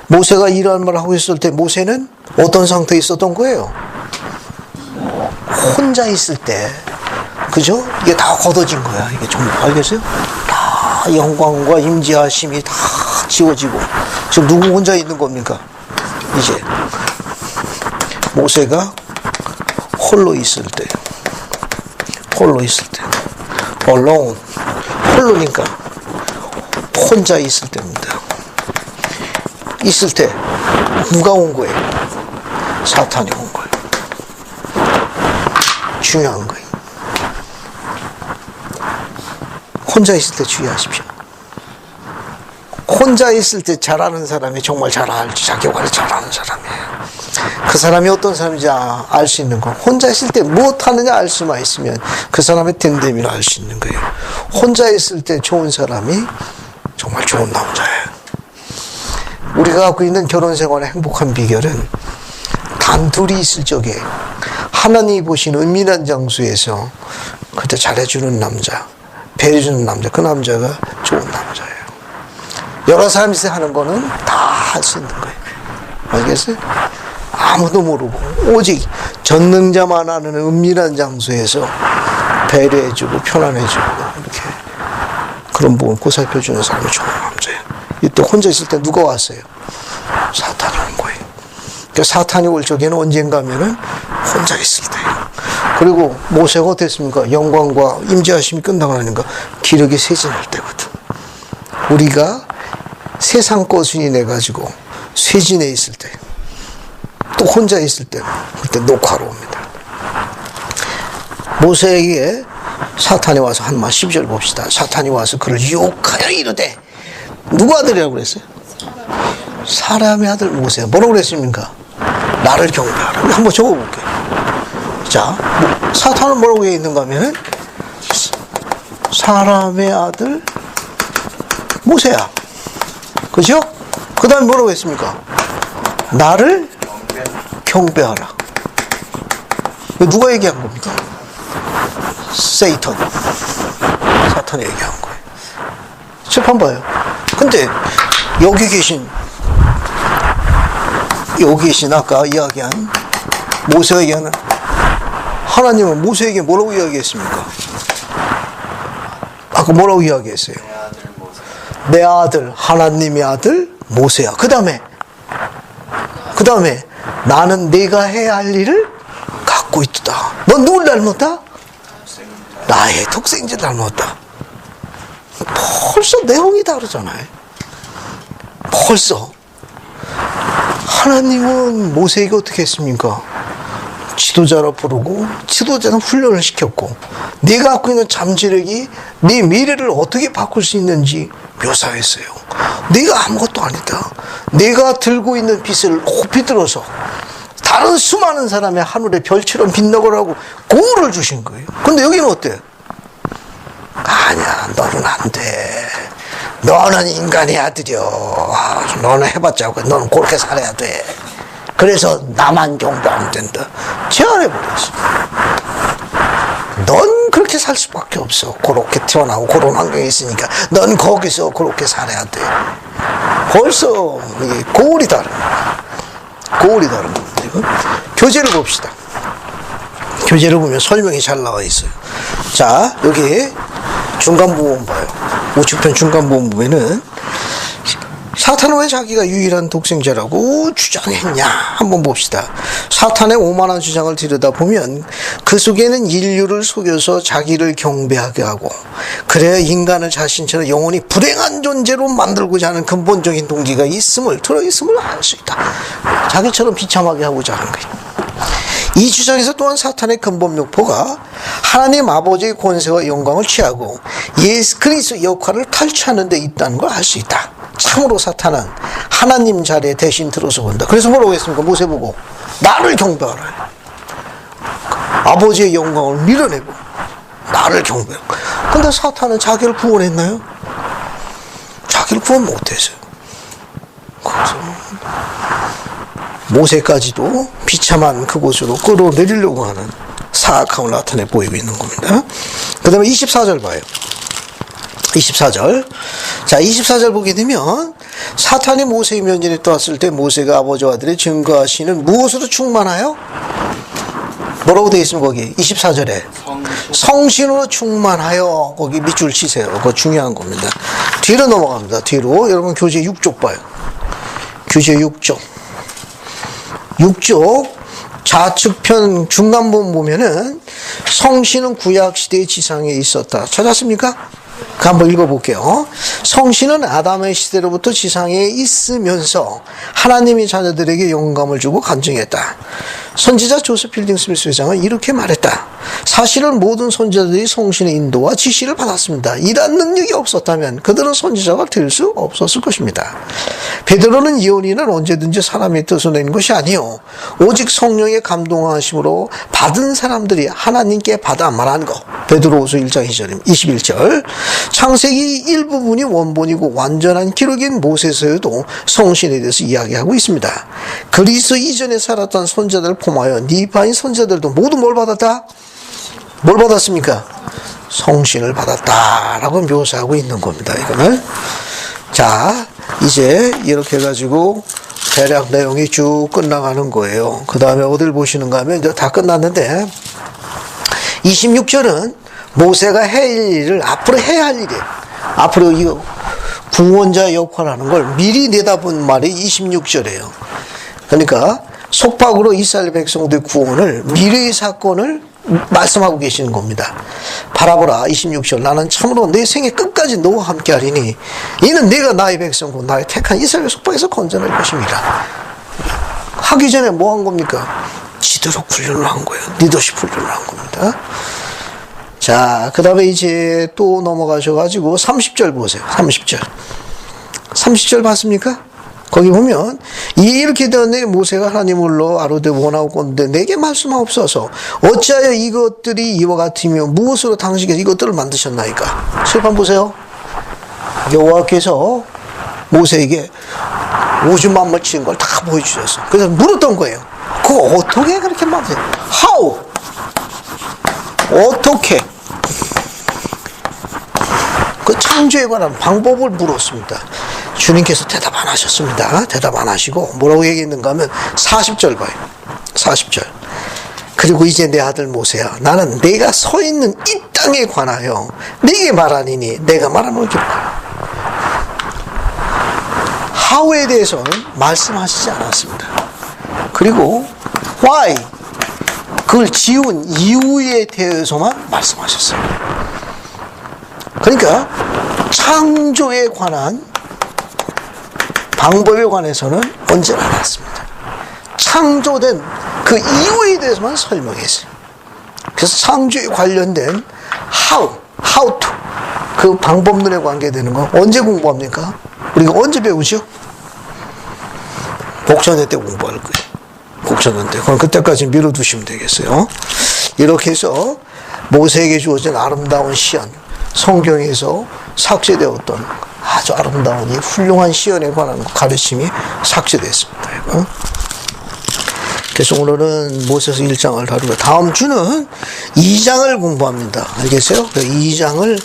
모세가 이러한 말을 하고 있을 때 모세는 어떤 상태에 있었던 거예요? 혼자 있을 때 그죠? 이게 다 걷어진 거야. 이게 좀 알겠어요? 다 영광과 임재하심이 다 지워지고 지금 누구 혼자 있는 겁니까? 이제 모세가 홀로 있을 때 alone 홀로니까 혼자 있을 때입니다. 있을 때 누가 온 거예요? 사탄이 온 거예요. 중요한 거예요. 혼자 있을 때 주의하십시오. 혼자 있을 때 잘하는 사람이 정말 잘 알지. 자기 관리 잘하는 사람이에요. 그 사람이 어떤 사람인지 알 수 있는 거. 혼자 있을 때 무엇하느냐 알 수만 있으면 그 사람의 됨됨이를 알 수 있는 거예요. 혼자 있을 때 좋은 사람이 정말 좋은 남자예요. 우리가 갖고 있는 결혼 생활의 행복한 비결은 단둘이 있을 적에 하나님이 보신 은밀한 장소에서 그때 잘해주는 남자, 배려주는 남자, 그 남자가 좋은 남자예요. 여러 사람이 하는 거는 다 할 수 있는 거예요. 알겠어요? 아무도 모르고 오직 전능자만 아는 은밀한 장소에서 배려해주고 편안해주고 이렇게 그런 부분 보살펴주는 사람이 좋은 남자예요. 이때 혼자 있을 때 누가 왔어요? 사탄이 온 거예요. 그러니까 사탄이 올 적에는 언젠가 하면은 혼자 있을 때예요. 그리고 모세가 어땠습니까? 영광과 임재하심이 끝나고 나니까 기력이 쇠진할 때거든. 우리가 세상 것순이 내가지고 쇠진해 있을 때, 또 혼자 있을 때, 그때 녹화로 옵니다. 모세에게 사탄이 와서 한 말 12절 봅시다. 사탄이 와서 그를 유혹하여 이르되 누구 아들이라고 그랬어요? 사람의 아들 모세야. 뭐라고 그랬습니까? 나를 경배하라. 한번 적어볼게요. 자, 사탄은 뭐라고 되어 있는가 하면은 사람의 아들 모세야. 그죠? 그 다음에 뭐라고 했습니까? 나를 경배하라. 누가 얘기한 겁니까? 세이턴. 사탄이 얘기한 거예요. 칠판 봐요. 근데 여기 계신 아까 이야기한 모세가 얘기하는 하나님은 모세에게 뭐라고 이야기했습니까? 아까 뭐라고 이야기했어요? 내 아들 하나님의 아들 모세야. 그 다음에 나는 내가 해야 할 일을 갖고 있다. 넌 누굴 닮았다? 나의 독생자 닮았다. 벌써 내용이 다르잖아요. 벌써 하나님은 모세에게 어떻게 했습니까? 지도자로 부르고 지도자는 훈련을 시켰고 네가 갖고 있는 잠재력이 네 미래를 어떻게 바꿀 수 있는지 묘사했어요. 네가 아무것도 아니다. 네가 들고 있는 빛을 높이 들어서 다른 수많은 사람의 하늘의 별처럼 빛나고라고 고를 주신 거예요. 근데 여기는 어때? 아니야, 너는 안 돼. 너는 인간의 아들이여. 너는 해봤자 너는 그렇게 살아야 돼. 그래서 나만 경배하면 된다. 제한해버렸어. 넌 그렇게 살 수밖에 없어. 그렇게 태어나고 그런 환경에 있으니까 넌 거기서 그렇게 살아야 돼. 벌써 이게 고울이 다른 겁니다. 교재를 봅시다. 교재를 보면 설명이 잘 나와 있어요. 자, 여기 중간 부분 봐요. 우측편 중간 부분 보면은 사탄은 왜 자기가 유일한 독생자라고 주장했냐? 한번 봅시다. 사탄의 오만한 주장을 들여다보면 그 속에는 인류를 속여서 자기를 경배하게 하고 그래야 인간을 자신처럼 영원히 불행한 존재로 만들고자 하는 근본적인 동기가 들어있음을 알 수 있다. 자기처럼 비참하게 하고자 하는 거예요. 이 주장에서 또한 사탄의 근본 목표가 하나님 아버지의 권세와 영광을 취하고 예수 그리스도의 역할을 탈취하는 데 있다는 걸 알 수 있다. 참으로 사탄은 하나님 자리에 대신 들어서 본다. 그래서 뭐라고 했습니까? 모세 보고 나를 경배하라. 아버지의 영광을 밀어내고 나를 경배하라. 근데 사탄은 자기를 구원했나요? 자기를 구원 못했어요. 그래서 모세까지도 비참한 그곳으로 끌어내리려고 하는 사악함을 나타내 보이고 있는 겁니다. 그 다음에 24절 봐요. 24절. 자, 24절 보게 되면 사탄이 모세의 면전에 떠왔을 때 모세가 아버지와 아들의 증거하시는 무엇으로 충만하여? 뭐라고 되어 있습니까? 거기 24절에 성신으로 충만하여. 거기 밑줄 치세요. 그거 중요한 겁니다. 뒤로 넘어갑니다. 뒤로. 여러분 교재 6쪽 봐요. 교재 6쪽. 6쪽 좌측편 중간본 보면은 성신은 구약시대의 지상에 있었다. 찾았습니까? 그 한번 읽어볼게요. 성신은 아담의 시대로부터 지상에 있으면서 하나님의 자녀들에게 영감을 주고 간증했다. 선지자 조셉 필딩 스미스 회장은 이렇게 말했다. 사실은 모든 선지자들이 성신의 인도와 지시를 받았습니다. 이러한 능력이 없었다면 그들은 선지자가 될 수 없었을 것입니다. 베드로는 예언이는 언제든지 사람의 뜻을 낸 것이 아니요 오직 성령의 감동하심으로 받은 사람들이 하나님께 받아 말한 것. 베드로후서 1장 21절. 창세기 일부분이 원본이고 완전한 기록인 모세서에도 성신에 대해서 이야기하고 있습니다. 그리스 이전에 살았던 선지자들을 포함하여 니바인 선지자들도 모두 뭘 받았다? 뭘 받았습니까? 성신을 받았다라고 묘사하고 있는 겁니다. 이거는. 자, 이제 이렇게 해가지고 대략 내용이 쭉 끝나가는 거예요. 그 다음에 어딜 보시는가 하면 이제 다 끝났는데 26절은 모세가 할 일을 앞으로 해야 할 일이에요. 앞으로 이 구원자 역할하는 걸 미리 내다본 말이 26절이에요. 그러니까 속박으로 이스라엘 백성들의 구원을 미래의 사건을 말씀하고 계시는 겁니다. 바라보라 26절. 나는 참으로 내 생애 끝까지 너와 함께하리니 이는 내가 나의 백성고 나의 택한 이스라엘 속박에서 건져낼 것입니다. 하기 전에 뭐 한 겁니까? 지도력 훈련을 한 거예요. 리더십 훈련을 한 겁니다. 자, 그 다음에 이제 또 넘어가셔가지고 30절 보세요. 30절. 30절 봤습니까? 거기 보면 이렇게 되었네. 모세가 하나님을로 아뢰되 원하고 건데 내게 말씀하옵소서. 어찌하여 이것들이 이와 같으며 무엇으로 당신께서 이것들을 만드셨나이까? 칠판 보세요. 여호와께서 모세에게 우주 만물 치는 걸 다 보여주셨어. 그래서 물었던 거예요. 그거 어떻게 그렇게 만드세요? How? 어떻게? 그 창조에 관한 방법을 물었습니다. 주님께서 대답 안 하셨습니다. 대답 안 하시고 뭐라고 얘기했는가 하면 40절 봐요. 40절. 그리고 이제 내 아들 모세야, 나는 내가 서 있는 이 땅에 관하여 네게 말하니니 내가 말하는 게 how에 대해서는 말씀하시지 않았습니다. 그리고 why, 그걸 지은 이유에 대해서만 말씀하셨어요. 그러니까 창조에 관한 방법에 관해서는 언제나 나왔습니다. 창조된 그 이유에 대해서만 설명했어요. 그래서 창조에 관련된 how to, 그 방법론에 관계되는 거 언제 공부합니까? 우리가 언제 배우죠? 복전회 때 공부할 거예요. 복전회 때. 그럼 그때까지 미뤄두시면 되겠어요. 이렇게 해서 모세에게 주어진 아름다운 시연, 성경에서 삭제되었던 아주 아름다운 이 훌륭한 시연에 관한 가르침이 삭제됐습니다. 이거. 그래서 오늘은 모세서 1장을 다루고 다음 주는 2장을 공부합니다. 알겠어요? 2장을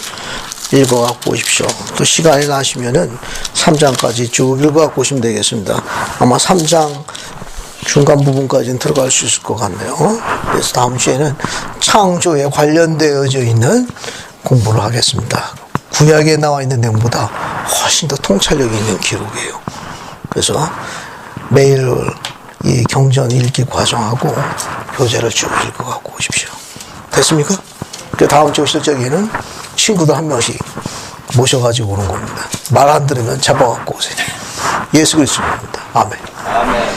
읽어갖고 오십시오. 또 시간이 나시면은 3장까지 쭉 읽어갖고 오시면 되겠습니다. 아마 3장 중간 부분까지는 들어갈 수 있을 것 같네요. 그래서 다음 주에는 창조에 관련되어져 있는 공부를 하겠습니다. 구약에 나와 있는 내용보다 훨씬 더 통찰력이 있는 기록이에요. 그래서 매일 이 경전 읽기 과정하고 교재를 쭉 읽어갖고 오십시오. 됐습니까? 그 다음 주 오실 적에는 친구들 한 명씩 모셔가지고 오는 겁니다. 말 안 들으면 잡아갖고 오세요. 예수 그리스도입니다. 아멘. 아멘.